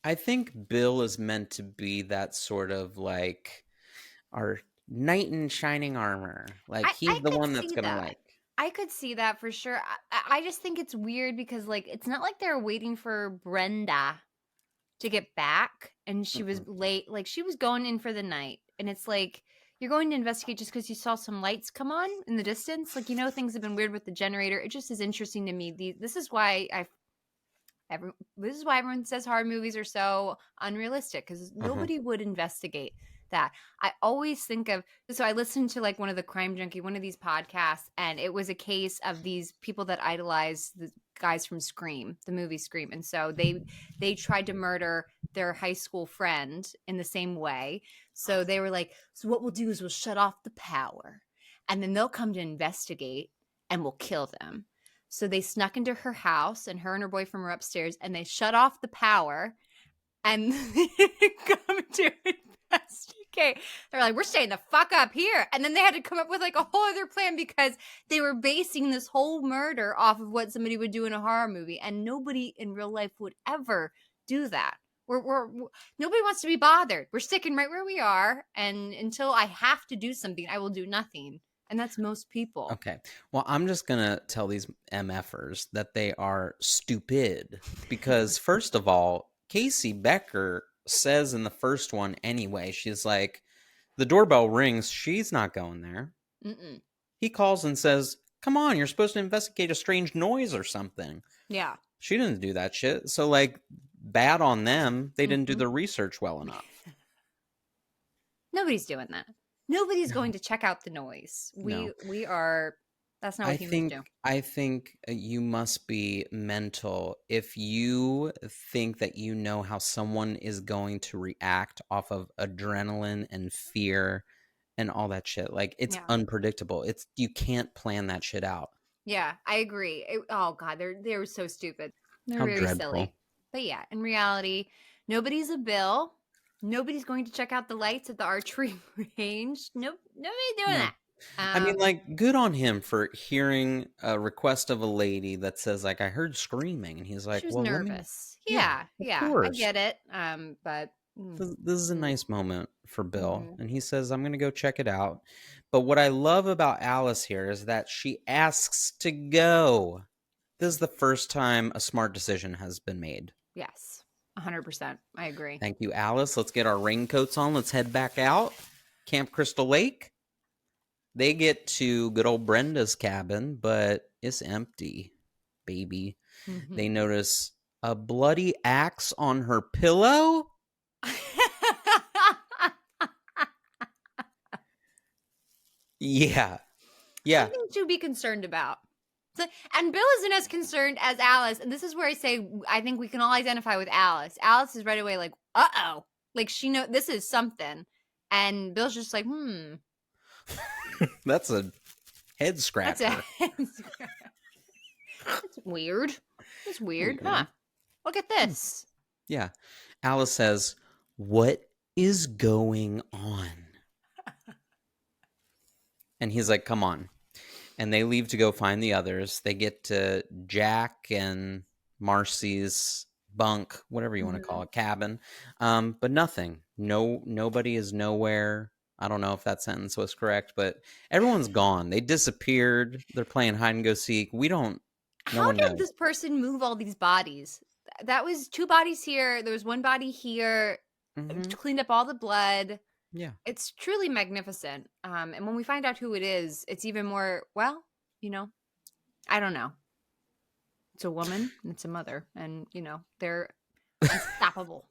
I think Bill is meant to be that sort of like our knight in shining armor. Like I he's the could one that's see gonna that. like. I could see that for sure. I just think it's weird because like it's not like they're waiting for Brenda to get back and she was Mm-mm. late. Like she was going in for the night. And it's like you're going to investigate just because you saw some lights come on in the distance. Like things have been weird with the generator. It just is interesting to me. This is why this is why everyone says horror movies are so unrealistic because Uh-huh. nobody would investigate that. I always think of so I listened to like one of the Crime Junkie, one of these podcasts, and it was a case of these people that idolize the guys from Scream, the movie Scream, and so they tried to murder their high school friend in the same way. So they were like, so what we'll do is we'll shut off the power, and then they'll come to investigate, and we'll kill them. So they snuck into her house, and her and her boyfriend were upstairs, and they shut off the power and come to investigate. They're like, we're staying the fuck up here. And then they had to come up with like a whole other plan because they were basing this whole murder off of what somebody would do in a horror movie. And nobody in real life would ever do that. We're nobody wants to be bothered. We're sticking right where we are. And until I have to do something, I will do nothing. And that's most people. Okay. Well, I'm just gonna tell these MFers that they are stupid because first of all, Casey Becker says in the first one anyway, she's like, the doorbell rings, she's not going there. Mm-mm. He calls and says, come on, you're supposed to investigate a strange noise or something. Yeah. She didn't do that shit. So like bad on them. They didn't do Mm-hmm. the research well enough. Nobody's doing that. Nobody's No. going to check out the noise. No. We are that's not what I humans think do. I think you must be mental if you think that you know how someone is going to react off of adrenaline and fear and all that shit. Like it's Yeah. unpredictable. It's you can't plan that shit out. Yeah, I agree. Oh god, they're so stupid. They're How very dreadful. silly. But yeah, in reality, nobody's a Bill. Nobody's going to check out the lights at the archery range. Nope, nobody's doing No. that. I mean, like, good on him for hearing a request of a lady that says, like, I heard screaming. And he's like, She was well, let me. nervous. Yeah, Yeah, of yeah, I course. get it. But This is a nice moment for Bill. Mhm. And he says, I'm going to go check it out. But what I love about Alice here is that she asks to go. This is the first time a smart decision has been made. Yes, 100%. I agree. Thank you, Alice. Let's get our raincoats on. Let's head back out. Camp Crystal Lake. They get to good old Brenda's cabin, but it's empty, baby. They notice a bloody axe on her pillow. Yeah. Yeah. Something to be concerned about. And Bill isn't as concerned as Alice. And this is where I say I think we can all identify with Alice. Alice is right away like, uh-oh. Like she knows this is something. And Bill's just like, That's a head scratcher. That's weird. It's weird, huh? Look at this. Yeah. Alice says, what is going on? And he's like, come on. And they leave to go find the others. They get to Jack and Marcie's bunk, whatever you want to call it, cabin. But nothing. Nobody is nowhere. I don't know if that sentence was correct, but everyone's gone. They disappeared. They're playing hide and go seek. How did this person move all these bodies? That was 2 bodies here. There was 1 body here. Cleaned up all the blood. Yeah. It's truly magnificent. And when we find out who it is, it's even more, well, I don't know. It's a woman and it's a mother. And, they're unstoppable.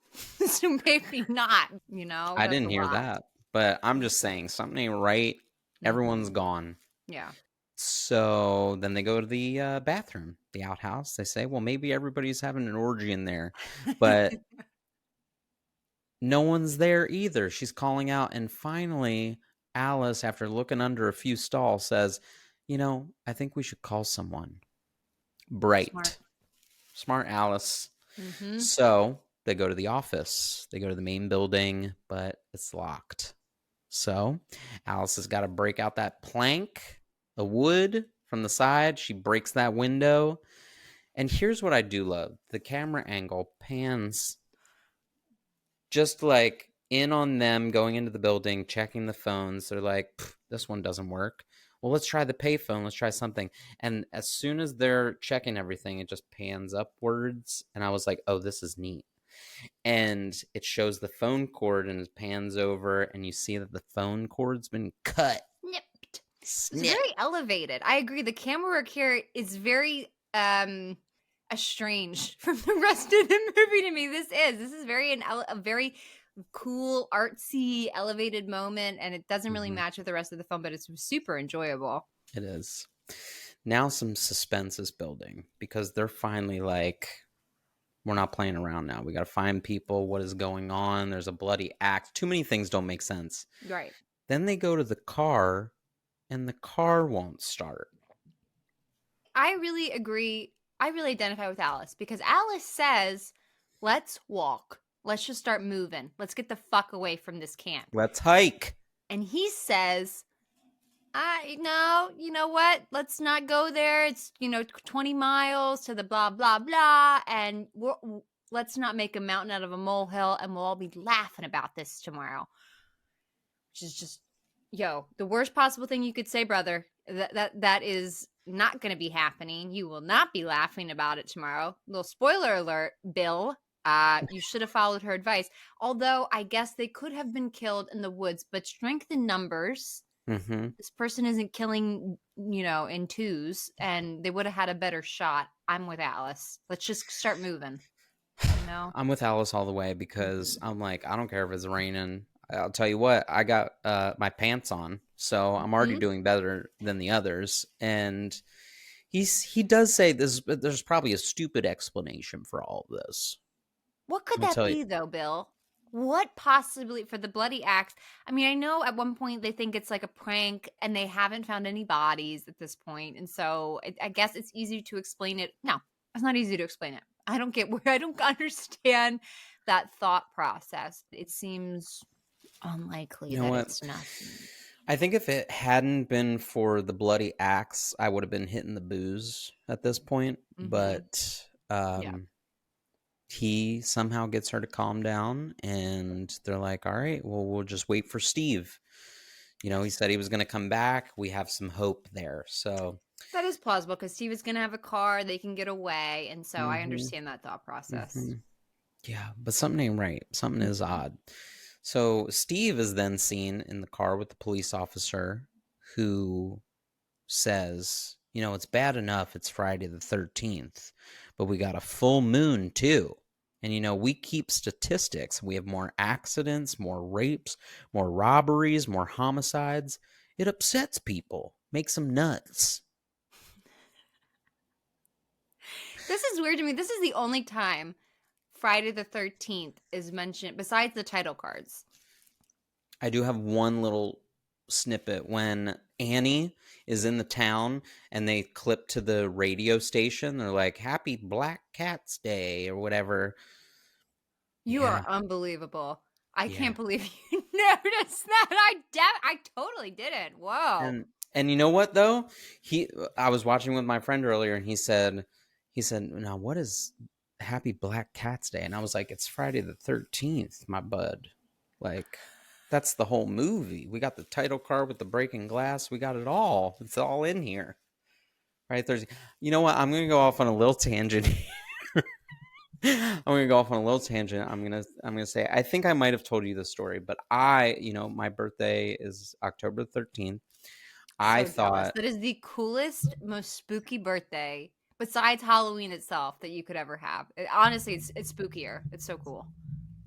So maybe not, I didn't hear that. But I'm just saying, something ain't right. Everyone's gone. Yeah. So then they go to the bathroom, the outhouse. They say, well, maybe everybody's having an orgy in there. But no one's there either. She's calling out. And finally, Alice, after looking under a few stalls, says, I think we should call someone. Bright. Smart Alice. So they go to the office. They go to the main building, but it's locked. So Alice has got to break out that plank, the wood from the side. She breaks that window. And here's what I do love. The camera angle pans just like in on them going into the building, checking the phones. They're like, this one doesn't work. Well, let's try the payphone. Let's try something. And as soon as they're checking everything, it just pans upwards. And I was like, oh, this is neat. And it shows the phone cord and it pans over and you see that the phone cord's been cut. Snipped. It's very elevated. I agree. The camera work here is very estranged from the rest of the movie to me. This is very a very cool, artsy, elevated moment, and it doesn't really match with the rest of the film, but it's super enjoyable. It is. Now some suspense is building because they're finally like, we're not playing around now. We got to find people. What is going on? There's a bloody axe. Too many things don't make sense. Right. Then they go to the car, and the car won't start. I really agree. I really identify with Alice because Alice says, let's walk. Let's just start moving. Let's get the fuck away from this camp. Let's hike. And he says, no, you know what? Let's not go there. It's, 20 miles to the blah, blah, blah. And let's not make a mountain out of a molehill. And we'll all be laughing about this tomorrow. Which is just, the worst possible thing you could say, brother. That is not going to be happening. You will not be laughing about it tomorrow. Little spoiler alert, Bill. You should have followed her advice. Although I guess they could have been killed in the woods, but strength in numbers. This person isn't killing, in twos, and they would have had a better shot. I'm with Alice. Let's just start moving. I'm with Alice all the way because I'm like, I don't care if it's raining. I'll tell you what, I got my pants on, so I'm already doing better than the others. And he does say this, but there's probably a stupid explanation for all of this. What could that be, though, Bill? What possibly for the bloody axe? I mean, I know at one point they think it's like a prank and they haven't found any bodies at this point. And so I guess it's easy to explain it. No, it's not easy to explain it. I don't understand that thought process. It seems unlikely that it's nothing. I think if it hadn't been for the bloody axe, I would have been hitting the booze at this point. But he somehow gets her to calm down, and they're like, all right, well, we'll just wait for Steve. He said he was going to come back. We have some hope there. So That is plausible because Steve is going to have a car. They can get away. And so I hmm understand that thought process. hmm yeah, but something ain't right. Something is odd. So Steve is then seen in the car with the police officer who says, it's bad enough it's Friday the 13th, but we got a full moon too. And, we keep statistics. We have more accidents, more rapes, more robberies, more homicides. It upsets people, makes them nuts. This is weird to me. This is the only time Friday the 13th is mentioned besides the title cards. I do have one little snippet when Annie is in the town and they clip to the radio station. They're like, Happy Black Cats Day or whatever. You Yeah. are unbelievable. I Yeah. can't believe you noticed that. I totally didn't. Whoa. And you know what though? I was watching with my friend earlier and he said, now what is Happy Black Cats Day? And I was like, it's Friday the 13th, my bud. Like, that's the whole movie. We got the title card with the breaking glass. We got it all. It's all in here. Right, Thursday. You know what? I'm gonna go off on a little tangent here. I'm gonna go off on a little tangent. I'm gonna say I think I might have told you this story, but my birthday is October 13th. I So jealous. thought, That is the coolest, most spooky birthday besides Halloween itself that you could ever have. Honestly, it's spookier. It's so cool.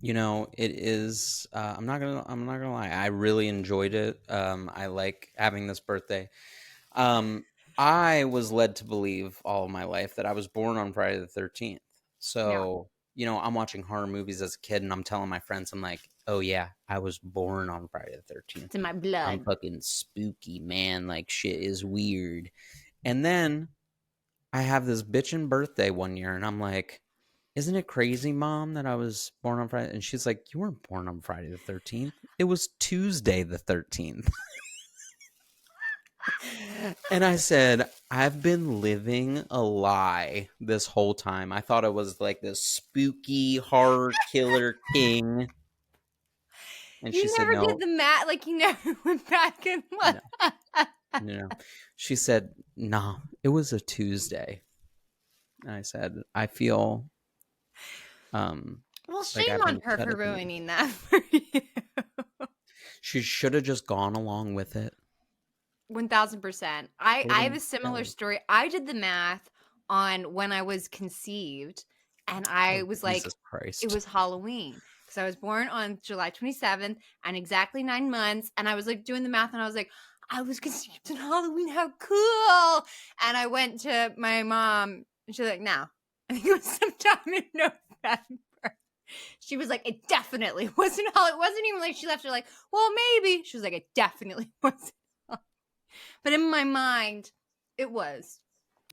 it is. I'm not gonna lie. I really enjoyed it. I like having this birthday. Um, I was led to believe all of my life that I was born on Friday the 13th. Yeah. So, I'm watching horror movies as a kid and I'm telling my friends, I'm like, oh yeah, I was born on Friday the 13th. It's in my I'm blood. fucking spooky, man. Like shit is weird. And then I have this bitchin' birthday one year and I'm like, isn't it crazy, Mom, that I was born on Friday? And she's like, you weren't born on Friday the 13th. It was Tuesday the 13th. And I said, I've been living a lie this whole time. I thought it was like this spooky horror killer king. And she You said, never did no, the math. Like, you never went back and no, looked. no. She said, no, it was a Tuesday. And I said, I feel Well, like shame I've on been her cut for at the knees. ruining that for you. She should have just gone along with it. 1000%. I Would have have been a similar better. story. I did the math on when I was conceived, and I Oh, was like, Jesus it Christ. was Halloween because I was born on July 27th and exactly 9 months. And I was like doing the math, and I was like, I was conceived on Halloween. How cool! And I went to my mom, and she's like, no, I think it was sometime in November. She was like, it definitely wasn't Halloween. It wasn't even like she left her like, well, maybe. She was like, it definitely wasn't. But in my mind, it was.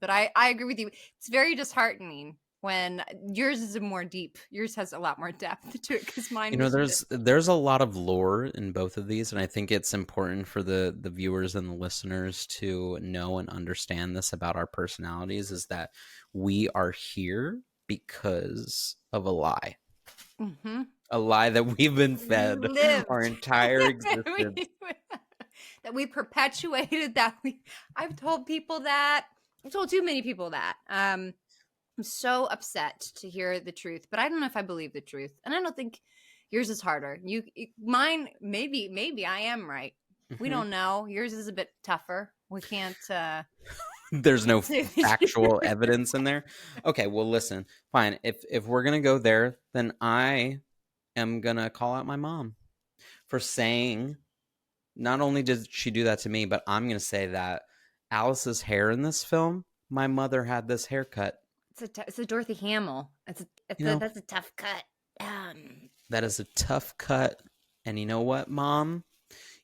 But I agree with you. It's very disheartening when yours is more deep. Yours has a lot more depth to it because mine was There's a lot of lore in both of these, and I think it's important for the viewers and the listeners to know and understand this about our personalities, is that we are here because of a lie. mm-hmm. A lie that we've been We fed our lived. entire existence. That we perpetuated, I've told people that. I've told too many people that. I'm so upset to hear the truth, but I don't know if I believe the truth. And I don't think yours is harder. Mine, maybe I am right. We Mhm. don't know. Yours is a bit tougher. We can't There's no say the factual truth. evidence in there. Okay, well listen, fine. If we're gonna go there, then I am gonna call out my mom for saying, not only did she do that to me, but I'm gonna say that Alice's hair in this film, my mother had this haircut. It's a Dorothy Hamill. That's a tough cut. That is a tough cut. And you know what, Mom?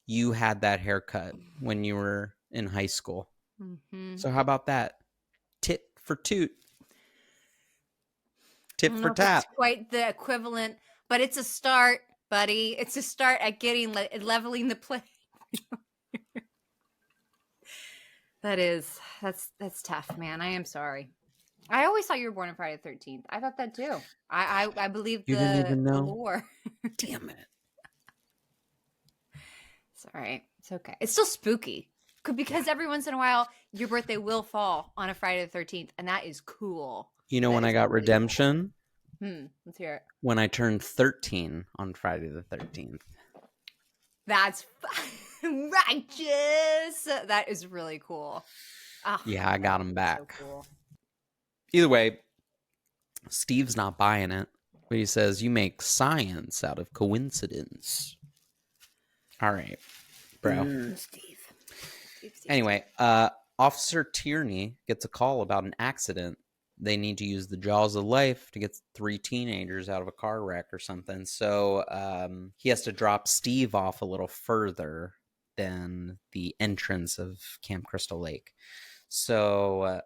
You had that haircut when you were in high school. Mm-hmm. So how about that? Tit for toot. I Tit don't for know if it's tat. quite the equivalent, but it's a start, buddy. It's a start at getting leveling the play. That's tough, man. I am sorry. I always thought you were born on Friday the 13th. I thought that too. I believe You didn't the even know? lore. Damn it. It's all right. It's okay. It's still spooky because every once in a while your birthday will fall on a Friday the 13th, and that is cool. You know That when I is got really cool. redemption? Let's hear it. When I turned 13 on Friday the 13th. That's righteous. That is really cool. Oh, Yeah, I got him back. so cool. Either way, Steve's not buying it, but he says, you make science out of coincidence. All right, bro. Steve. Anyway, Officer Tierney gets a call about an accident. They need to use the jaws of life to get 3 teenagers out of a car wreck or something. So he has to drop Steve off a little further than the entrance of Camp Crystal Lake. So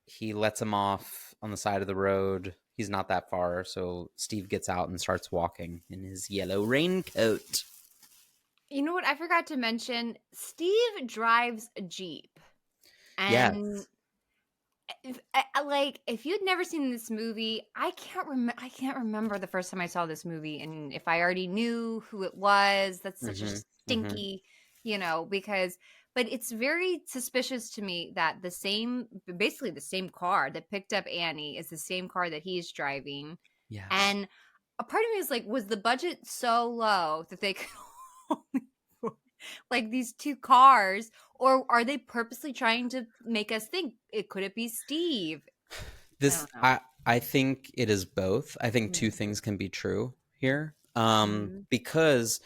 he lets him off on the side of the road. He's not that far, so Steve gets out and starts walking in his yellow raincoat. You know what? I forgot to mention. Steve drives a Jeep, and if you'd never seen this movie, I can't remember the first time I saw this movie, and if I already knew who it was, that's such a stinky, because. But it's very suspicious to me that basically the same car that picked up Annie is the same car that he's driving. Yes. And a part of me is like, was the budget so low that they could only afford, like these 2 cars, or are they purposely trying to make us think could it be Steve? I think it is both. I think 2 things can be true here. Because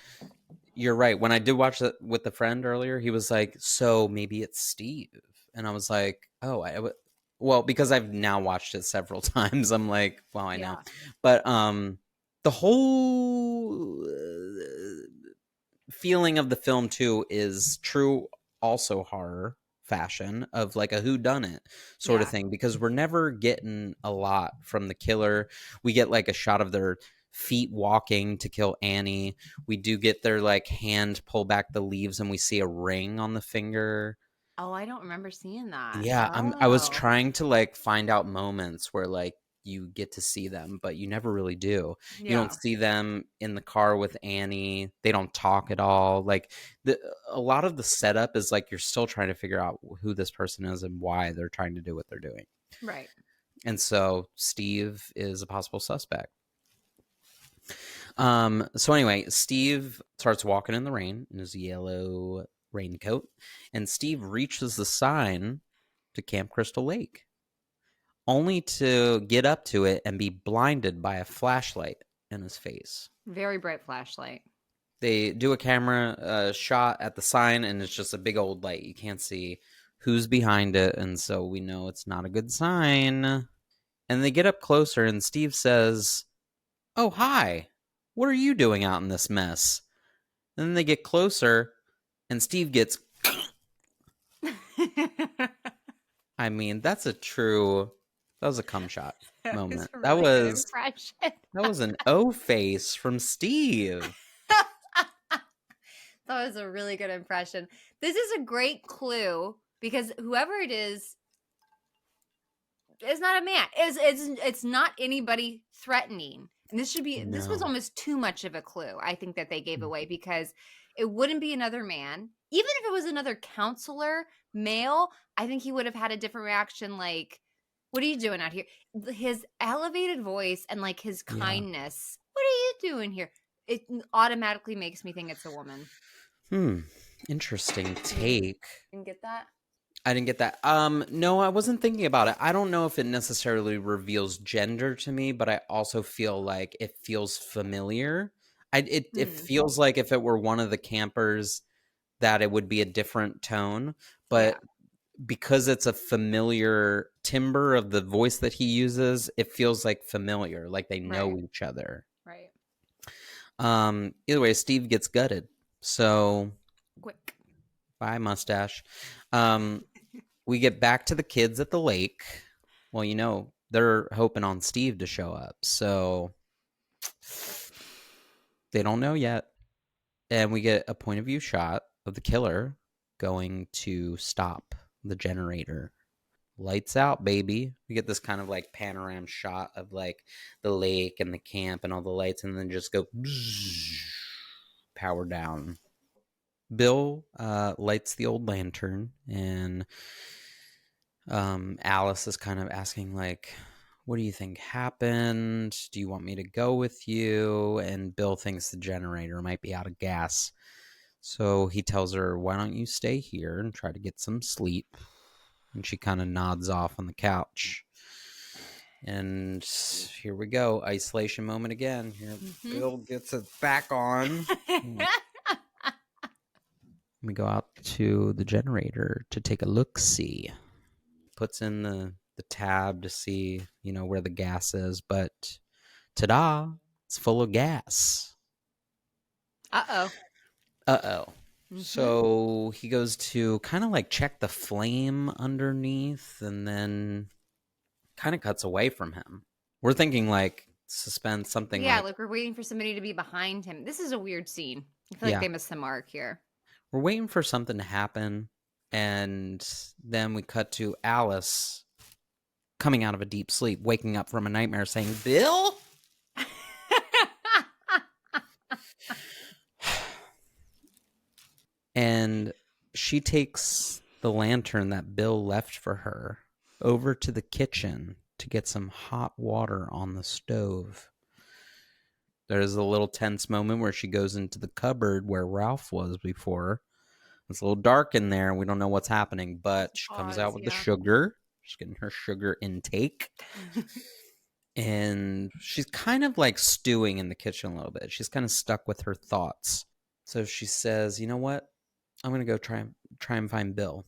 you're right. When I did watch it with the friend earlier, he was like, so maybe it's Steve. And I was like, oh, well, because I've now watched it several times, I'm like, well, I know. But the whole feeling of the film, too, is true also horror fashion of like a whodunit sort of thing, because we're never getting a lot from the killer. We get like a shot of their feet walking to kill Annie. We do get their like hand pull back the leaves and we see a ring on the finger. Oh, I don't remember seeing that. Yeah, I was trying to like find out moments where like you get to see them, but you never really do. Yeah. You don't see them in the car with Annie. They don't talk at all. Like a lot of the setup is like you're still trying to figure out who this person is and why they're trying to do what they're doing. Right. And so Steve is a possible suspect. So anyway, Steve starts walking in the rain in his yellow raincoat, and Steve reaches the sign to Camp Crystal Lake, only to get up to it and be blinded by a flashlight in his face. Very bright flashlight. They do a camera shot at the sign, and it's just a big old light. You can't see who's behind it, and so we know it's not a good sign. And they get up closer, and Steve says, "Oh, hi. What are you doing out in this mess?" And then they get closer, and Steve gets... I mean, that was a cum shot moment. That was an O face from Steve. That was a really good impression. This is a great clue because whoever it is not a man. It's not anybody threatening. And this was almost too much of a clue, I think, that they gave away, because it wouldn't be another man. Even if it was another counselor, male, I think he would have had a different reaction, like, what are you doing out here? His elevated voice and like his kindness. What are you doing here? It automatically makes me think it's a woman. Interesting take. Didn't get that? I didn't get that. No, I wasn't thinking about it. I don't know if it necessarily reveals gender to me, but I also feel like it feels familiar. It feels like if it were one of the campers that it would be a different tone, but because it's a familiar timbre of the voice that he uses, it feels like familiar, like they know each other. Right. Either way, Steve gets gutted. So quick. Bye, mustache. We get back to the kids at the lake. Well, they're hoping on Steve to show up, so they don't know yet. And we get a point of view shot of the killer going to stop the generator. lights out, baby. We get this kind of like panorama shot of like the lake and the camp and all the lights, and then just go power down. Bill lights the old lantern, and Alice is kind of asking, like, what do you think happened? Do you want me to go with you? And Bill thinks the generator might be out of gas. So he tells her, why don't you stay here and try to get some sleep? And she kind of nods off on the couch. And here we go. Isolation moment again. Here, Bill gets it back on. We go out to the generator to take a look-see. Puts in the tab to see, where the gas is. But, ta-da, it's full of gas. Uh-oh. So he goes to kind of like check the flame underneath, and then kind of cuts away from him. We're thinking like suspend something. Yeah, like we're waiting for somebody to be behind him. This is a weird scene. I feel like they missed the mark here. We're waiting for something to happen, and then we cut to Alice coming out of a deep sleep, waking up from a nightmare saying, Bill? And she takes the lantern that Bill left for her over to the kitchen to get some hot water on the stove. There's a little tense moment where she goes into the cupboard where Ralph was before. It's a little dark in there. We don't know what's happening, but she comes out with the sugar. She's getting her sugar intake. And she's kind of like stewing in the kitchen a little bit. She's kind of stuck with her thoughts. So she says, you know what? I'm going to go try and find Bill.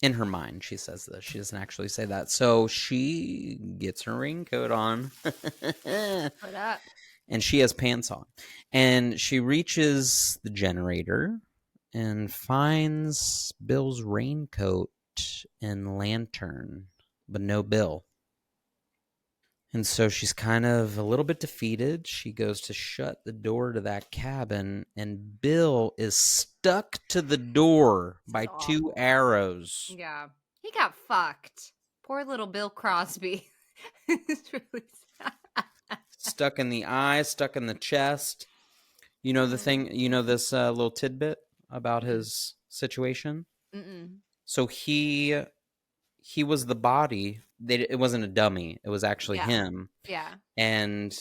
In her mind, she says this. She doesn't actually say that. So she gets her raincoat on. Put up. And she has pants on. And she reaches the generator and finds Bill's raincoat and lantern, but no Bill. And so she's kind of a little bit defeated. She goes to shut the door to that cabin, and Bill is stuck to the door by 2 arrows. Yeah. He got fucked. Poor little Bill Crosby. It's really sad. Stuck in the eye, stuck in the chest. You know the thing, this little tidbit about his situation? Mm-mm. So he was the body. It wasn't a dummy. It was actually him. Yeah. And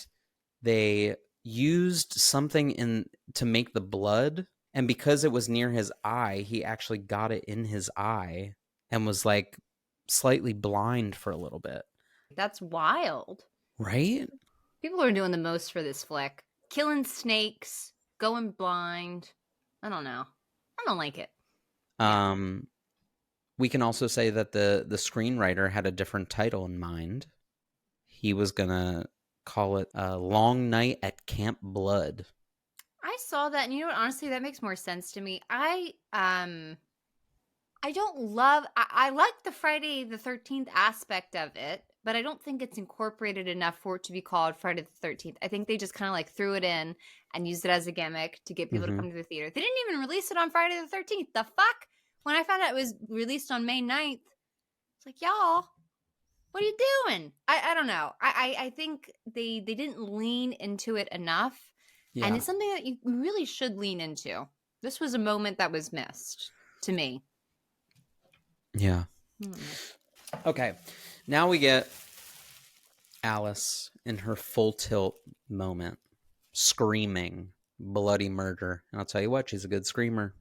they used something to make the blood. And because it was near his eye, he actually got it in his eye and was like slightly blind for a little bit. That's wild. Right? People are doing the most for this flick. Killing snakes, going blind. I don't know. I don't like it. We can also say that the screenwriter had a different title in mind. He was going to call it A Long Night at Camp Blood. I saw that, and you know what? Honestly, that makes more sense to me. I don't love... I like the Friday the 13th aspect of it, but I don't think it's incorporated enough for it to be called Friday the 13th. I think they just kind of like threw it in and used it as a gimmick to get people to come to the theater. They didn't even release it on Friday the 13th. The fuck? When I found out it was released on May 9th, it's like, y'all, what are you doing? I don't know. I think they didn't lean into it enough. Yeah. And it's something that you really should lean into. This was a moment that was missed to me. Yeah. Okay. Now we get Alice in her full tilt moment, screaming bloody murder. And I'll tell you what, she's a good screamer.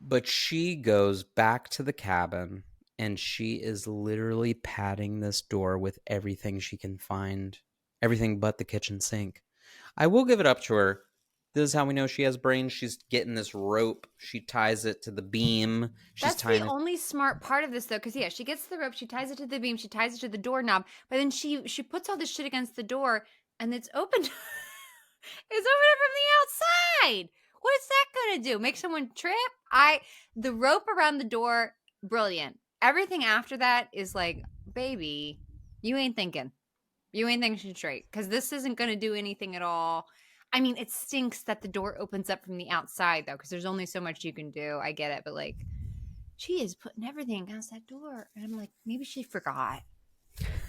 But she goes back to the cabin, and she is literally patting this door with everything she can find. Everything but the kitchen sink. I will give it up to her. This is how we know she has brains. She's getting this rope. She ties it to the beam. That's the only smart part of this, though, because, yeah, she gets the rope. She ties it to the beam. She ties it to the doorknob. But then she puts all this shit against the door, and it's open. It's open from the outside. What is that going to do? Make someone trip? The rope around the door, brilliant. Everything after that is like, baby, you ain't thinking. You ain't thinking straight. Because this isn't going to do anything at all. I mean, it stinks that the door opens up from the outside, though, because there's only so much you can do. I get it. But, like, she is putting everything against that door. And I'm like, maybe she forgot.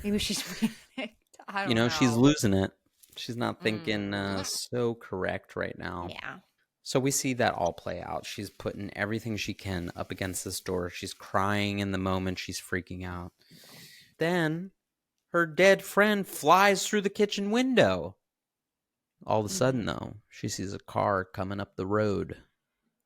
Maybe she's panicked. I don't know. She's losing it. She's not thinking Mm. so correct right now. Yeah. So we see that all play out. She's putting everything she can up against this door. She's crying in the moment. She's freaking out. Then her dead friend flies through the kitchen window. All of a sudden, though, she sees a car coming up the road.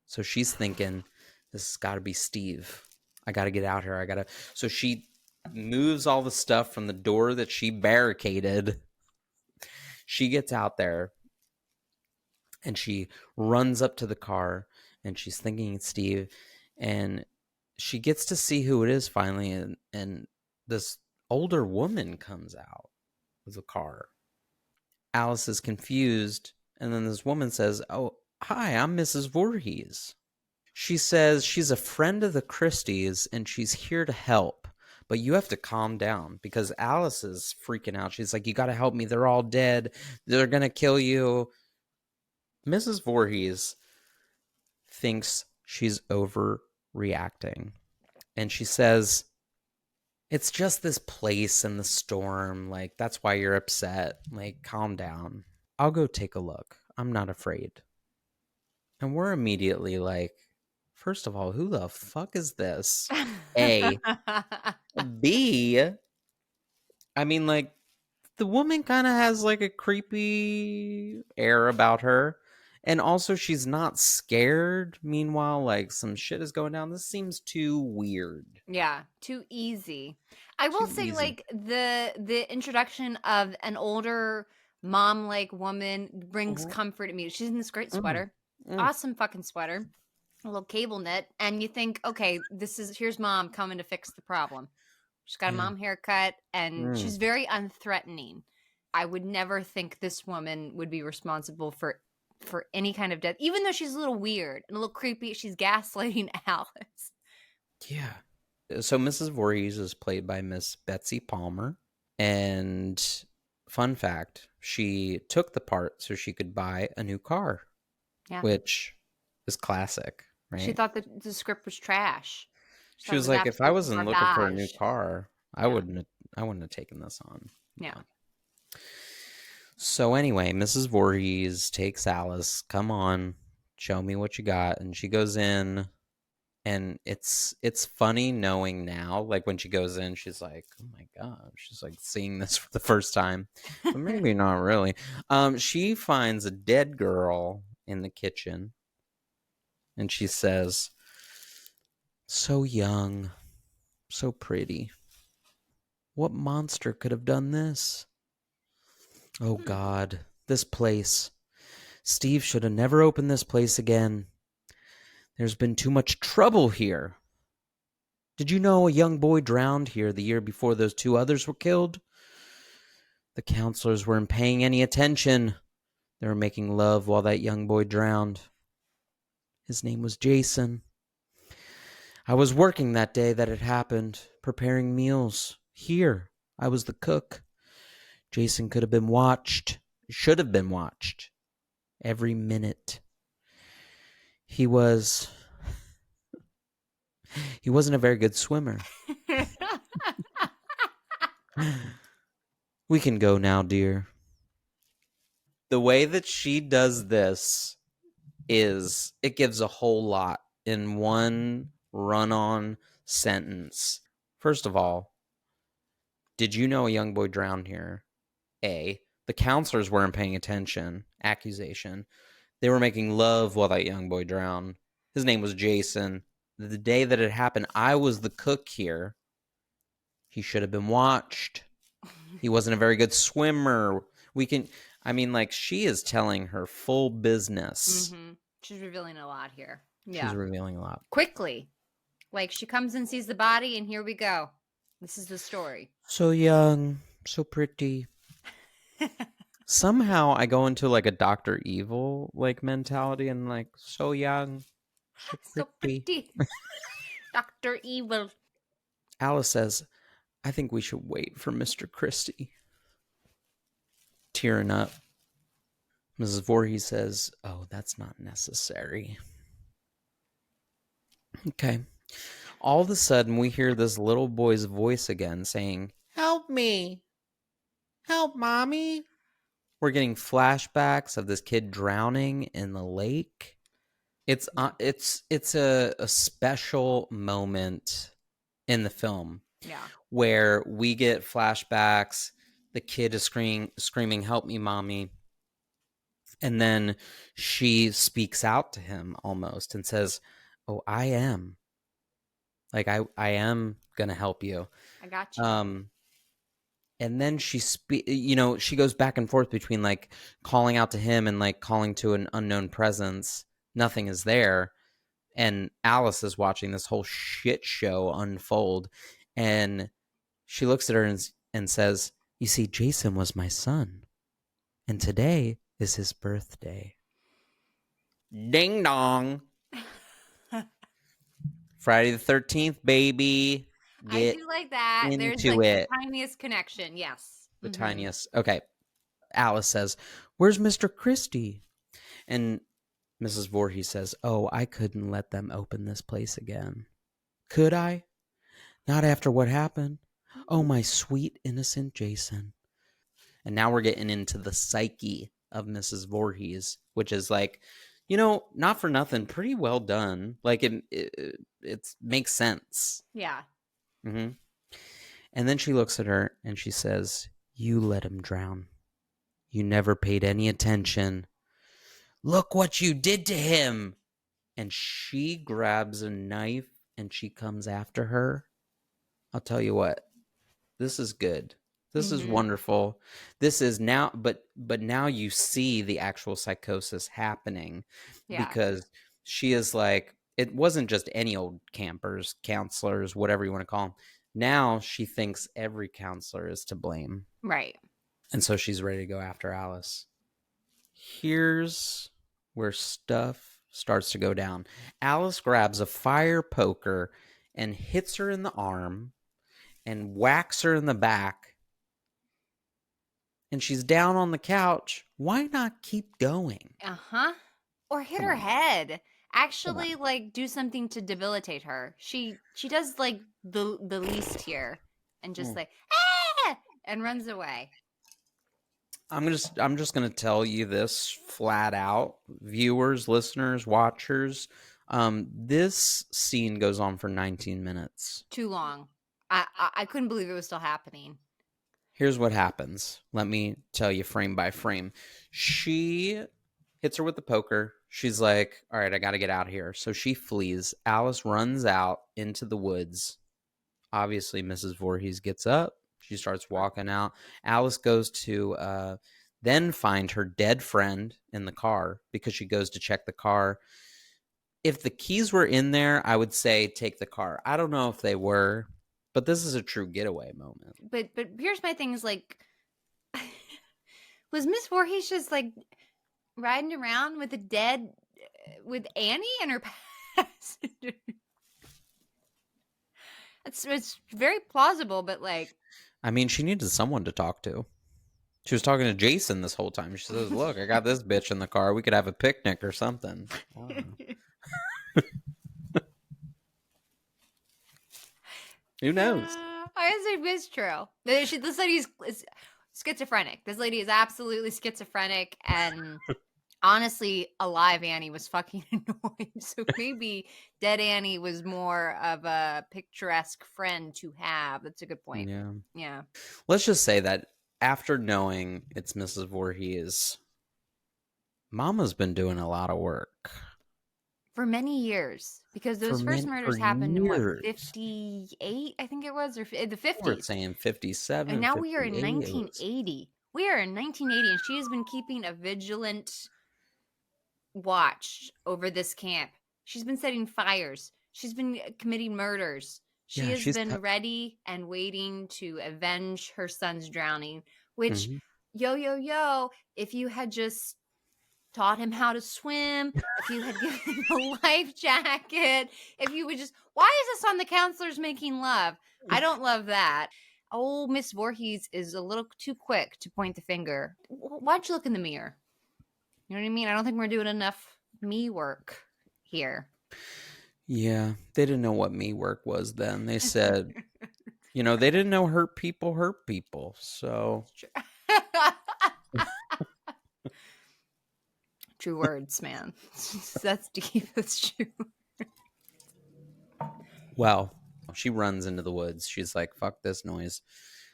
So she's thinking, this has got to be Steve. I got to get out here. So she moves all the stuff from the door that she barricaded. She gets out there and she runs up to the car and she's thinking it's Steve. And she gets to see who it is finally. And this older woman comes out of the car. Alice is confused. And then this woman says, "Oh, hi, I'm Mrs. Voorhees." She says she's a friend of the Christies and she's here to help, but you have to calm down because Alice is freaking out. She's like, "You got to help me. They're all dead. They're going to kill you." Mrs. Voorhees thinks she's overreacting. And she says, "It's just this place and the storm. Like, that's why you're upset. Like, calm down. I'll go take a look. I'm not afraid." And we're immediately like, first of all, who the fuck is this? A. B. I mean, like, the woman kind of has like a creepy air about her. And also, she's not scared. Meanwhile, like, some shit is going down. This seems too weird. Yeah, too easy. I will Too say, easy. like, the introduction of an older mom-like woman brings comfort to me. She's in this great sweater. Awesome fucking sweater. A little cable knit. And you think, okay, here's mom coming to fix the problem. She's got a mom haircut and she's very unthreatening. I would never think this woman would be responsible for any kind of death, even though she's a little weird and a little creepy. She's gaslighting Alice. Yeah. So Mrs. Voorhees is played by Miss Betsy Palmer. And fun fact, she took the part so she could buy a new car. Yeah. Which is classic, right? She thought that the script was trash. She was like, if I wasn't looking for a new car, I wouldn't have taken this on. Yeah. So anyway, Mrs. Voorhees takes Alice. Come on, show me what you got. And she goes in, and it's funny knowing now, like when she goes in, she's like, oh my god, she's like seeing this for the first time, but maybe not really. She finds a dead girl in the kitchen, and she says, "So young, so pretty. What monster could have done this? Oh God, this place. Steve should have never opened this place again. There's been too much trouble here. Did you know a young boy drowned here the year before those two others were killed? The counselors weren't paying any attention. They were making love while that young boy drowned. His name was Jason. I was working that day that it happened, preparing meals. Here, I was the cook. Jason could have been watched, should have been watched, every minute. He wasn't a very good swimmer. We can go now, dear." The way that she does this is, it gives a whole lot in one run-on sentence. First of all, did you know a young boy drowned here? A. The counselors weren't paying attention. Accusation. They were making love while that young boy drowned. His name was Jason. The day that it happened, I was the cook here. He should have been watched. He wasn't a very good swimmer. She is telling her full business. Mm-hmm. She's revealing a lot here. Yeah. She's revealing a lot. Quickly. Like, she comes and sees the body, and here we go. This is the story. So young, so pretty. Somehow I go into like a Dr. Evil like mentality and like, so young, so pretty. Dr. Evil. Alice says, "I think we should wait for Mr. Christie." Tearing up. Mrs. Voorhees says, "Oh, that's not necessary." Okay. All of a sudden, we hear this little boy's voice again saying, "Help me. Help, mommy." We're getting flashbacks of this kid drowning in the lake. It's a special moment in the film. Yeah. Where we get flashbacks. The kid is screaming, "Help me, mommy." And then she speaks out to him almost and says, "Oh, I am. Like, I am going to help you." I got you. And then she goes back and forth between like calling out to him and like calling to an unknown presence. Nothing is there. And Alice is watching this whole shit show unfold. And she looks at her and says, "You see, Jason was my son. And today is his birthday." Ding dong. Friday the 13th, baby. I Get do like that. There's into like the it. tiniest connection. Yes. The Mhm. tiniest. Okay. Alice says, "Where's Mr. Christie?" And Mrs. Voorhees says, "Oh, I couldn't let them open this place again. Could I? Not after what happened. Oh, my sweet, innocent Jason." And now we're getting into the psyche of Mrs. Voorhees, which is like, not for nothing, pretty well done. Like it makes sense. Yeah. Mm-hmm. And then she looks at her and she says, "You let him drown. You never paid any attention. Look what you did to him." And she grabs a knife and she comes after her. I'll tell you what, this is good. This is Mhm. wonderful. This is now, but now you see the actual psychosis happening Yeah. because she is like, it wasn't just any old campers, counselors, whatever you want to call them. Now she thinks every counselor is to blame. Right. And so she's ready to go after Alice. Here's where stuff starts to go down. Alice grabs a fire poker and hits her in the arm and whacks her in the back. And she's down on the couch. Why not keep going? Uh-huh. Or hit Come her on. head. Come Actually, on. like do something to debilitate her. She does like the least here and just Mm. like and runs away. I'm just gonna tell you this flat out, viewers, listeners, watchers. This scene goes on for 19 minutes. Too long. I couldn't believe it was still happening. Here's what happens. Let me tell you frame by frame. She hits her with the poker. She's like, "All right, I got to get out of here." So she flees. Alice runs out into the woods. Obviously, Mrs. Voorhees gets up. She starts walking out. Alice goes to then find her dead friend in the car because she goes to check the car. If the keys were in there, I would say take the car. I don't know if they were, but this is a true getaway moment. But here's my thing is like was Miss Voorhees just like riding around with a dead with Annie and her passenger? It's very plausible, but like I mean, she needed someone to talk to. She was talking to Jason this whole time. She says, "Look, I got this bitch in the car. We could have a picnic or something." I don't know. Who knows? I guess it is true. This lady is schizophrenic. This lady is absolutely schizophrenic, and honestly, alive Annie was fucking annoying. So maybe dead Annie was more of a picturesque friend to have. That's a good point. Yeah. Yeah. Let's just say that after knowing it's Mrs. Voorhees, Mama's been doing a lot of work. For many years, because those first murders For happened in what, years. 58, I think it was, or the We're 50s. saying 57, And now we are in 58. 1980. We are in 1980, and she has been keeping a vigilant watch over this camp. She's been setting fires. She's been committing murders. She Yeah, has she's been ready and waiting to avenge her son's drowning, which, Mhm. yo, if you had just taught him how to swim, if you had given him a life jacket, if you would just, why is this on the counselors making love? I don't love that. Oh, Miss Voorhees is a little too quick to point the finger. Why'd you look in the mirror? You know what I mean? I don't think we're doing enough me work here. Yeah, they didn't know what me work was then. They said, they didn't know hurt people. So, True words, man. That's deep. That's true. well, she runs into the woods. She's like, fuck this noise.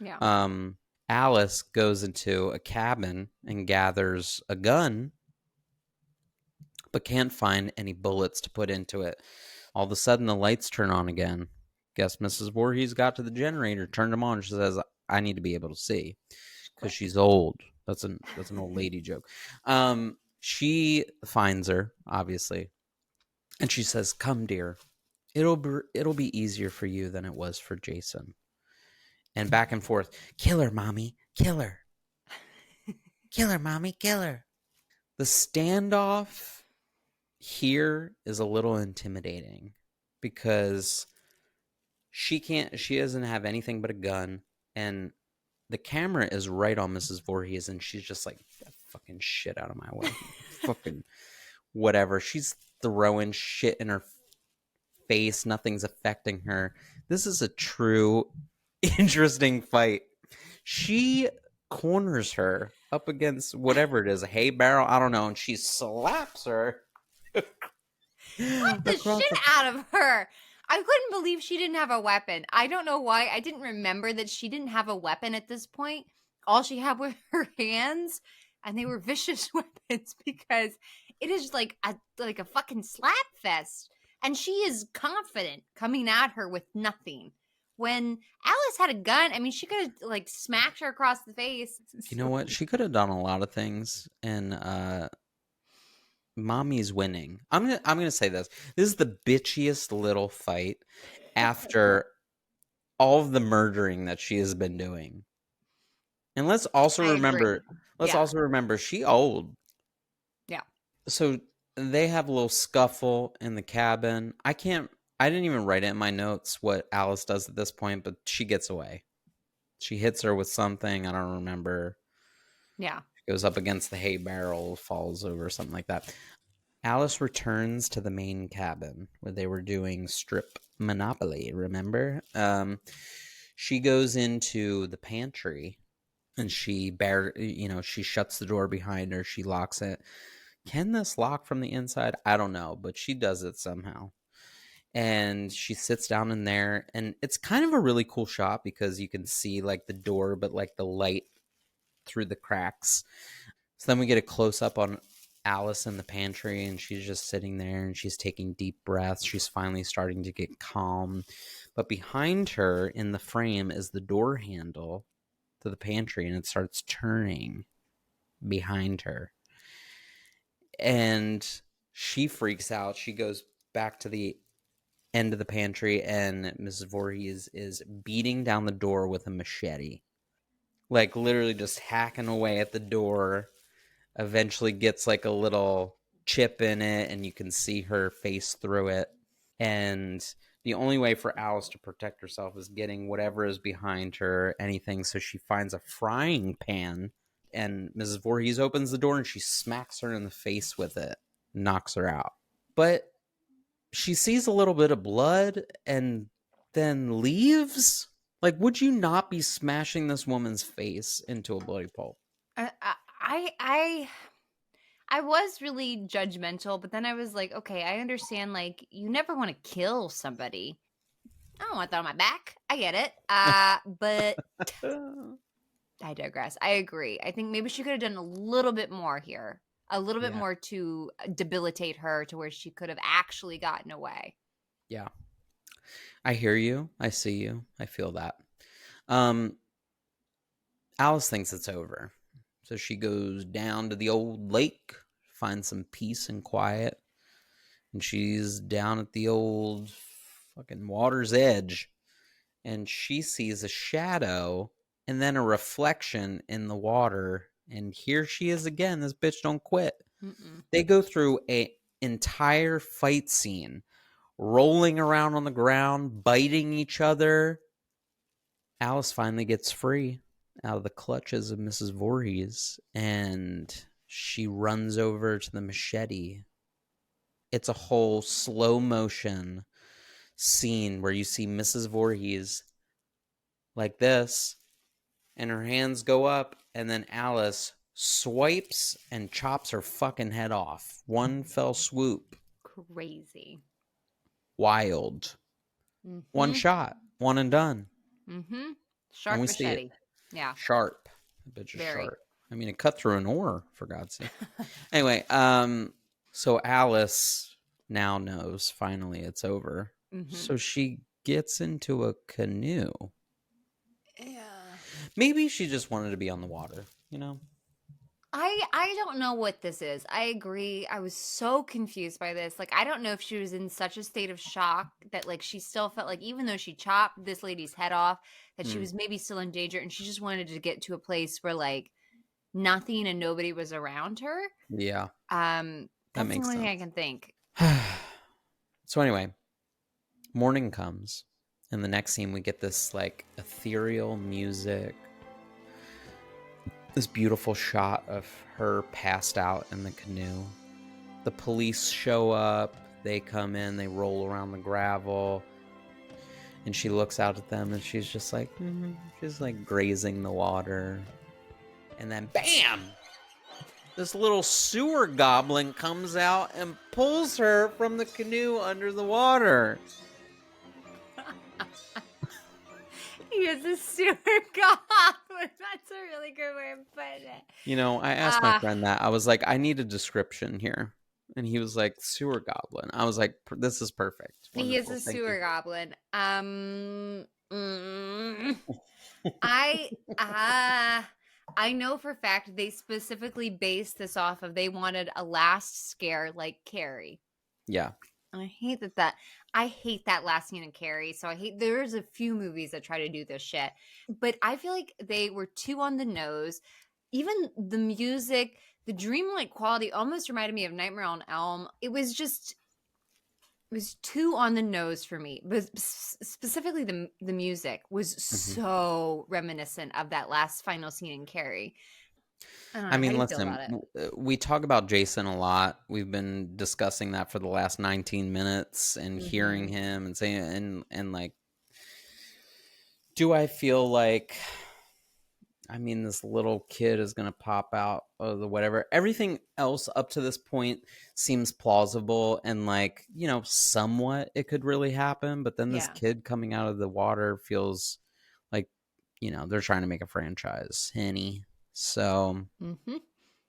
Yeah. Um, Alice goes into a cabin and gathers a gun, but can't find any bullets to put into it. All of a sudden, the lights turn on again. Guess Mrs. Voorhees got to the generator, turned them on. She says, I need to be able to see because she's old. That's an old lady joke. She finds her, obviously, and she says, come, dear. It'll be easier for you than it was for Jason. And back and forth. Kill her, mommy. Kill her. Kill her, mommy. Kill her. The standoff here is a little intimidating because she doesn't have anything but a gun, and the camera is right on Mrs. Voorhees, and she's just like, fucking shit out of my way. Fucking whatever. She's throwing shit in her face. Nothing's affecting her. This is a true interesting fight. She corners her up against whatever it is, a hay barrel, I don't know, and she slaps her. Slap the shit out of her. I couldn't believe she didn't have a weapon. I don't know why. I didn't remember that she didn't have a weapon at this point. All she had were her hands, and they were vicious weapons because it is like a fucking slap fest. And she is confident coming at her with nothing. When Alice had a gun, I mean, she could have like smacked her across the face. You know what? She could have done a lot of things, and mommy's winning. I'm gonna say this. This is the bitchiest little fight after all of the murdering that she has been doing. And let's also remember she old. Yeah. So they have a little scuffle in the cabin. I didn't even write it in my notes what Alice does at this point, but she gets away. She hits her with something. I don't remember. Yeah. She goes up against the hay barrel, falls over, something like that. Alice returns to the main cabin where they were doing strip Monopoly, remember? She goes into the pantry and she shuts the door behind her. She locks it. Can this lock from the inside? I don't know, but she does it somehow. And she sits down in there, and it's kind of a really cool shot because you can see like the door, but like the light through the cracks. So then we get a close up on Alice in the pantry, and she's just sitting there and she's taking deep breaths. She's finally starting to get calm. But behind her in the frame is the door handle to the pantry, and it starts turning behind her. And she freaks out. She goes back to the end of the pantry, and Mrs. Voorhees is beating down the door with a machete. Like literally just hacking away at the door. Eventually gets like a little chip in it, and you can see her face through it. And the only way for Alice to protect herself is getting whatever is behind her, anything. So she finds a frying pan, and Mrs. Voorhees opens the door and she smacks her in the face with it, knocks her out. But she sees a little bit of blood and then leaves. Like, would you not be smashing this woman's face into a bloody pulp? I was really judgmental, but then I was like, okay, I understand. Like, you never want to kill somebody. I don't want that on my back. I get it. But I digress. I agree. I think maybe she could have done a little bit more here, a little bit more to debilitate her to where she could have actually gotten away. Yeah. I hear you. I see you. I feel that. Alice thinks it's over. So she goes down to the old lake, finds some peace and quiet. And she's down at the old fucking water's edge. And she sees a shadow and then a reflection in the water. And here she is again. This bitch don't quit. Mm-mm. They go through an entire fight scene, rolling around on the ground, biting each other. Alice finally gets free out of the clutches of Mrs. Voorhees, and she runs over to the machete. it's a whole slow motion scene where you see Mrs. Voorhees like this, and her hands go up, and then Alice swipes and chops her fucking head off. One fell swoop. Crazy. Wild. One Mm-hmm. shot. One and done. Mm-hmm. And Sharp we see it. machete. Yeah. Sharp. A bitch is Very. sharp. I mean, it cut through an oar, for God's sake. Anyway, so Alice now knows finally it's over. Mm-hmm. So she gets into a canoe. Yeah. Maybe she just wanted to be on the water, you know? I don't know what this is. I agree. I was so confused by this. Like, I don't know if she was in such a state of shock that, like, she still felt like even though she chopped this lady's head off, that she was maybe still in danger, and she just wanted to get to a place where, like, nothing and nobody was around her. Yeah. That's the makes only thing sense. I can think. So anyway, morning comes, and the next scene we get this like ethereal music, this beautiful shot of her passed out in the canoe. The police show up, they come in, they roll around the gravel, and she looks out at them and she's just like, she's like grazing the water. And then bam! This little sewer goblin comes out and pulls her from the canoe under the water. He is a sewer goblin. That's a really good way of putting it. You know, I asked my friend that. I was like, I need a description here. And he was like, sewer goblin. I was like, this is perfect. Wonderful. He is a sewer goblin. I know for a fact they specifically based this off of they wanted a last scare like Carrie. Yeah. And I hate that last scene in Carrie. So there's a few movies that try to do this shit. But I feel like they were too on the nose. Even the music, the dreamlike quality almost reminded me of Nightmare on Elm. It was too on the nose for me. But specifically the music was so reminiscent of that last final scene in Carrie. I mean, listen, we talk about Jason a lot. We've been discussing that for the last 19 minutes and hearing him and saying, and like, do I feel like, I mean, this little kid is going to pop out of the whatever. Everything else up to this point seems plausible and like, you know, somewhat it could really happen. But then this kid coming out of the water feels like, you know, they're trying to make a franchise, Henny. So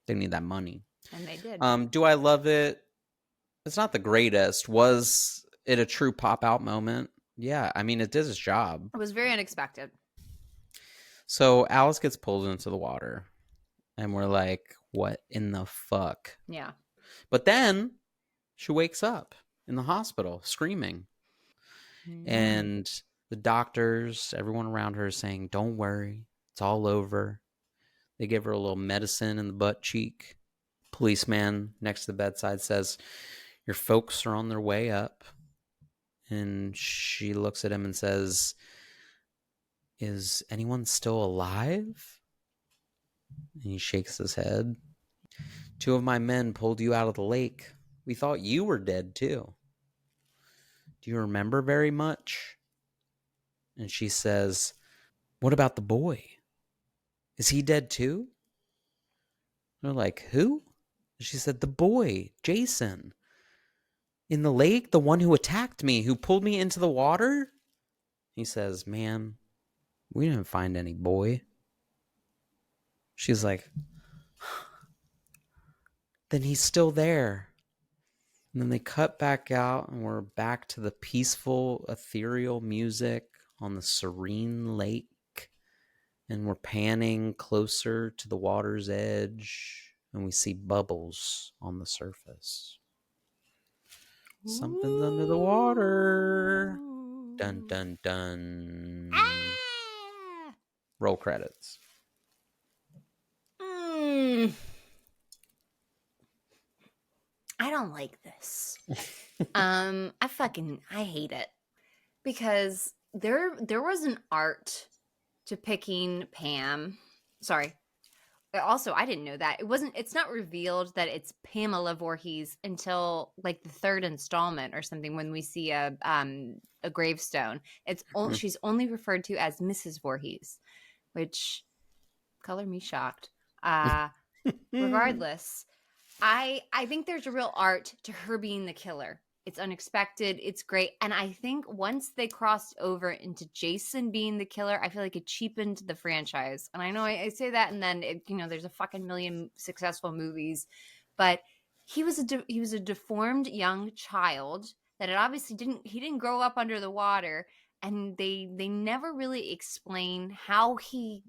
they need that money. And they did. Do I love it? It's not the greatest. Was it a true pop out moment? Yeah. I mean, it did its job. It was very unexpected. So Alice gets pulled into the water and we're like, what in the fuck? Yeah. But then she wakes up in the hospital screaming. And the doctors, everyone around her is saying, don't worry. It's all over. They give her a little medicine in the butt cheek. Policeman next to the bedside says, your folks are on their way up. And she looks at him and says, is anyone still alive? And he shakes his head. 2 of my men pulled you out of the lake. We thought you were dead too. Do you remember very much? And she says, what about the boy? Is he dead too? They're like, who? She said, the boy, Jason. In the lake, the one who attacked me, who pulled me into the water? He says, ma'am, we didn't find any boy. She's like, then he's still there. And then they cut back out and we're back to the peaceful, ethereal music on the serene lake. And we're panning closer to the water's edge and we see bubbles on the surface. Something's under the water. Dun, dun, dun. Roll credits. I don't like this. I hate it because there was an art to picking Pam. Sorry. Also, I didn't know that. It's not revealed that it's Pamela Voorhees until like the third installment or something when we see a gravestone. She's only referred to as Mrs. Voorhees, which color me shocked. Regardless, I think there's a real art to her being the killer. It's unexpected. It's great. And I think once they crossed over into Jason being the killer, I feel like it cheapened the franchise. And I know I say that, and then there's a fucking million successful movies, but he was a deformed young child that it obviously didn't grow up under the water, and they never really explain how he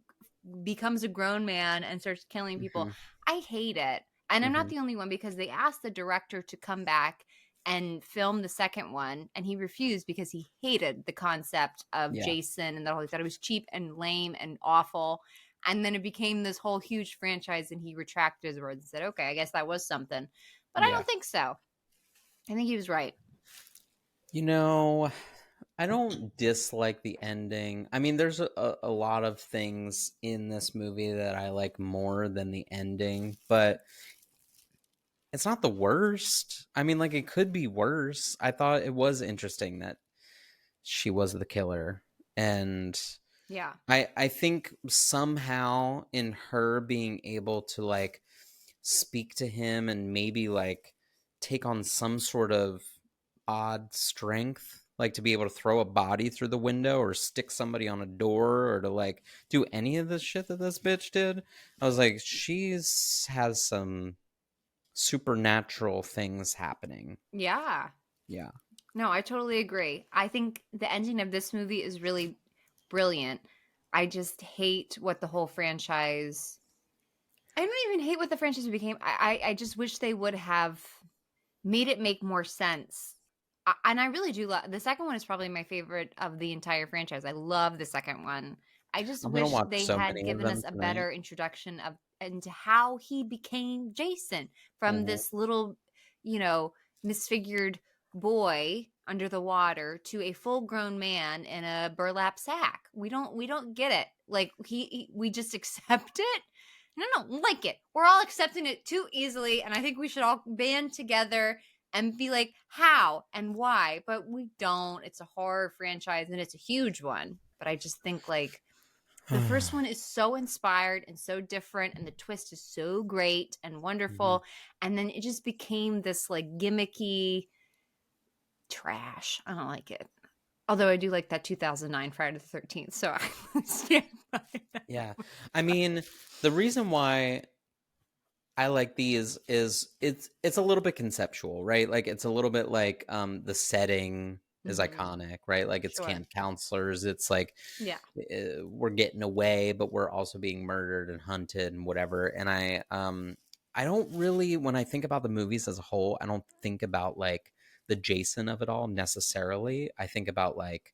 becomes a grown man and starts killing people. Mhm. I hate it. And I'm not Mhm. the only one, because they asked the director to come back and film the second one, and he refused because he hated the concept of Yeah. Jason, and he thought it was cheap and lame and awful. And then it became this whole huge franchise, and he retracted his words and said, okay, I guess that was something. But I Yeah. don't think so. I think he was right. You know, I don't dislike the ending. I mean, there's a lot of things in this movie that I like more than the ending, but it's not the worst. I mean, like, it could be worse. I thought it was interesting that she was the killer. And Yeah. I think somehow in her being able to like speak to him and maybe like take on some sort of odd strength, like to be able to throw a body through the window or stick somebody on a door or to like do any of the shit that this bitch did. I was like, has some supernatural things happening. Yeah. Yeah. No, I totally agree. I think the ending of this movie is really brilliant. I just hate what the whole franchise. I don't even hate what the franchise became. I just wish they would have made it make more sense. And I really do love the second one. Is probably my favorite of the entire franchise. I love the second one. I just I'm gonna wish watch they so had many of given us them a tonight. better introduction of into how he became Jason from Mhm. this little, you know, misfigured boy under the water to a full-grown man in a burlap sack. We don't get it. Like we just accept it. And I don't like it. We're all accepting it too easily, and I think we should all band together and be like, how and why? But we don't. It's a horror franchise, and it's a huge one. But I just think like the first one is so inspired and so different, and the twist is so great and Mhm. wonderful. And then it just became this like gimmicky trash. I don't like it. Although I do like that 2009 Friday the 13th, so I stand by that. Yeah. I mean, the reason why I like these is it's a little bit conceptual, right? Like it's a little bit like the setting is Mm-hmm. iconic, right? Like it's Sure. camp counselors. It's like Yeah. we're getting away, but we're also being murdered and hunted and whatever. And I don't really, when I think about the movies as a whole, I don't think about like the Jason of it all necessarily. I think about like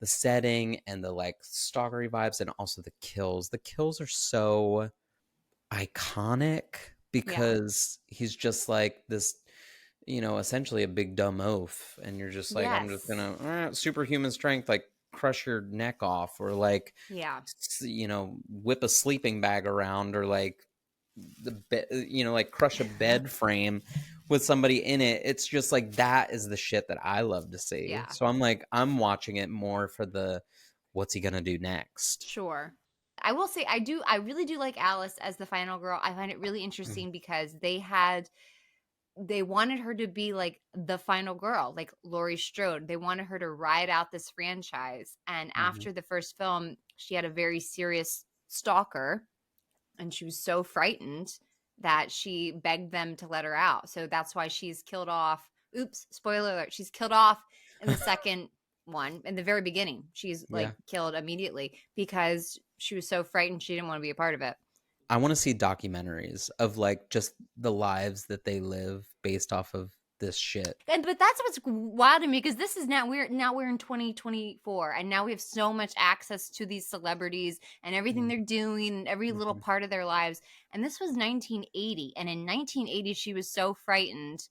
the setting and the like stalkery vibes and also the kills. The kills are so iconic Yeah. because he's just like this, essentially a big dumb oaf, and you're just like, I'm just Yes. gonna superhuman strength, like crush your neck off, or like, Yeah. whip a sleeping bag around, or like like crush a bed frame with somebody in it. It's just like that is the shit that I love to see. Yeah. So I'm like, I'm watching it more for the what's he gonna do next. Sure. I will say I really do like Alice as the final girl. I find it really interesting because they wanted her to be like the final girl, like Laurie Strode. They wanted her to ride out this franchise. And Mhm. after the first film, she had a very serious stalker, and she was so frightened that she begged them to let her out. So that's why she's killed off. Oops, spoiler alert. She's killed off in the second one in the very beginning. She's like Yeah. killed immediately because she was so frightened she didn't want to be a part of it. I want to see documentaries of like just the lives that they live based off of this shit. And but that's what's wild to me, because this is now we're in 2024, and now we have so much access to these celebrities and everything they're doing and every little Mm-hmm. part of their lives. And this was 1980, and in 1980 she was so frightened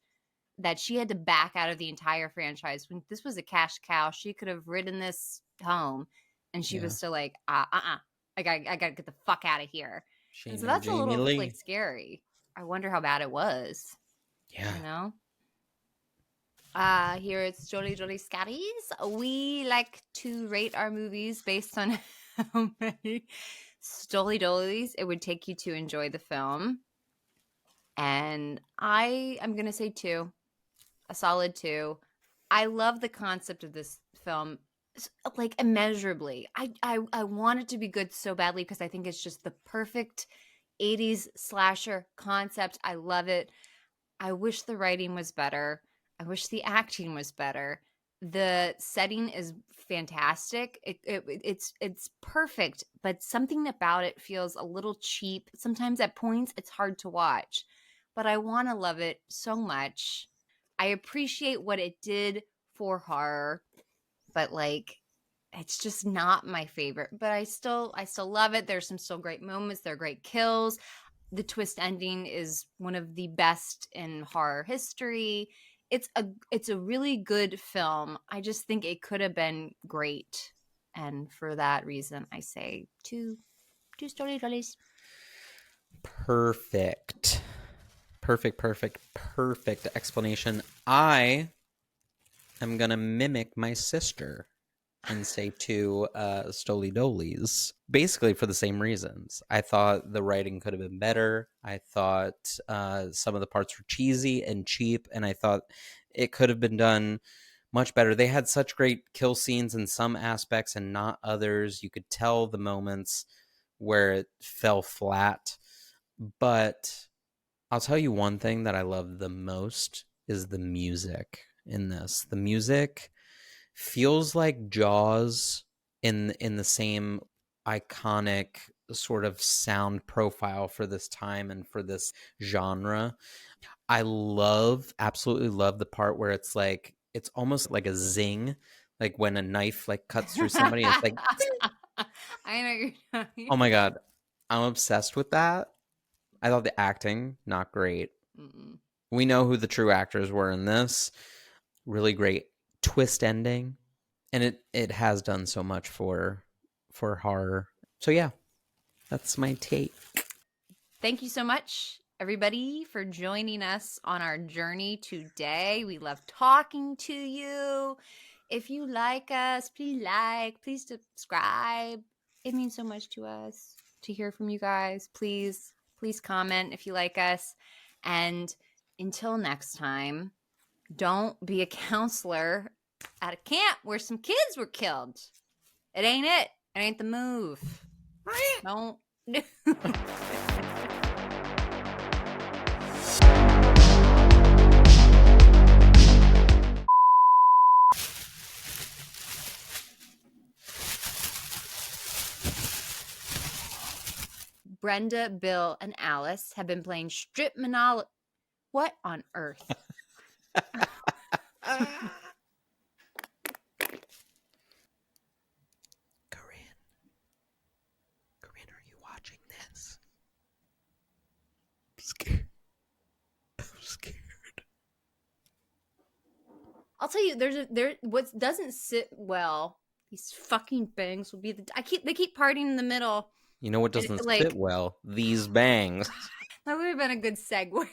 that she had to back out of the entire franchise. When this was a cash cow, she could have ridden this home, and she Yeah. was still like, I got to get the fuck out of here. She So no that's a Jamie little Lee. like scary. I wonder how bad it was. Yeah. You know? Here it's Jolly Jolly Scatties. We like to rate our movies based on how many Stolly Dollies it would take you to enjoy the film. And I am going to say 2, a solid 2. I love the concept of this film like immeasurably. I want it to be good so badly because I think it's just the perfect 80s slasher concept. I love it. I wish the writing was better. I wish the acting was better. The setting is fantastic. It's perfect, but something about it feels a little cheap. Sometimes at points it's hard to watch, but I want to love it so much. I appreciate what it did for horror, but like it's just not my favorite. But I still love it. There's some still great moments. There are great kills. The twist ending is one of the best in horror history. It's a really good film. I just think it could have been great. And for that reason, I say two story dollies. Perfect. Perfect explanation. I am going to mimic my sister and say 2 Stoly Dolies, basically for the same reasons. I thought the writing could have been better. I thought some of the parts were cheesy and cheap, and I thought it could have been done much better. They had such great kill scenes in some aspects and not others. You could tell the moments where it fell flat. But I'll tell you one thing that I love the most is the music in this. The music feels like Jaws in the same iconic sort of sound profile for this time and for this genre. I absolutely love the part where it's like it's almost like a zing, like when a knife like cuts through somebody. It's like, I know you're talking. oh my god, I'm obsessed with that. I thought the acting not great. Mm-mm. We know who the true actors were in this. Really great twist ending. And it has done so much for horror. So yeah, that's my take. Thank you so much, everybody, for joining us on our journey today. We love talking to you. If you like us, please subscribe. It means so much to us to hear from you guys. Please comment if you like us. And until next time, don't be a counselor at a camp where some kids were killed. It ain't it. It ain't the move. Don't. Brenda, Bill, and Alice have been playing strip monologue. What on earth? Kyryn, are you watching this? I'm scared. I'm scared. I'll tell you, what doesn't sit well. These fucking bangs will be they keep parting in the middle. You know what doesn't like, sit well? These bangs. That would have been a good segue. I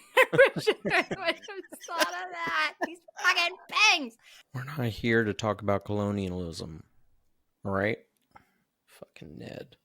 wish I would have thought of that. These fucking bangs. We're not here to talk about colonialism. All right? Fucking Ned.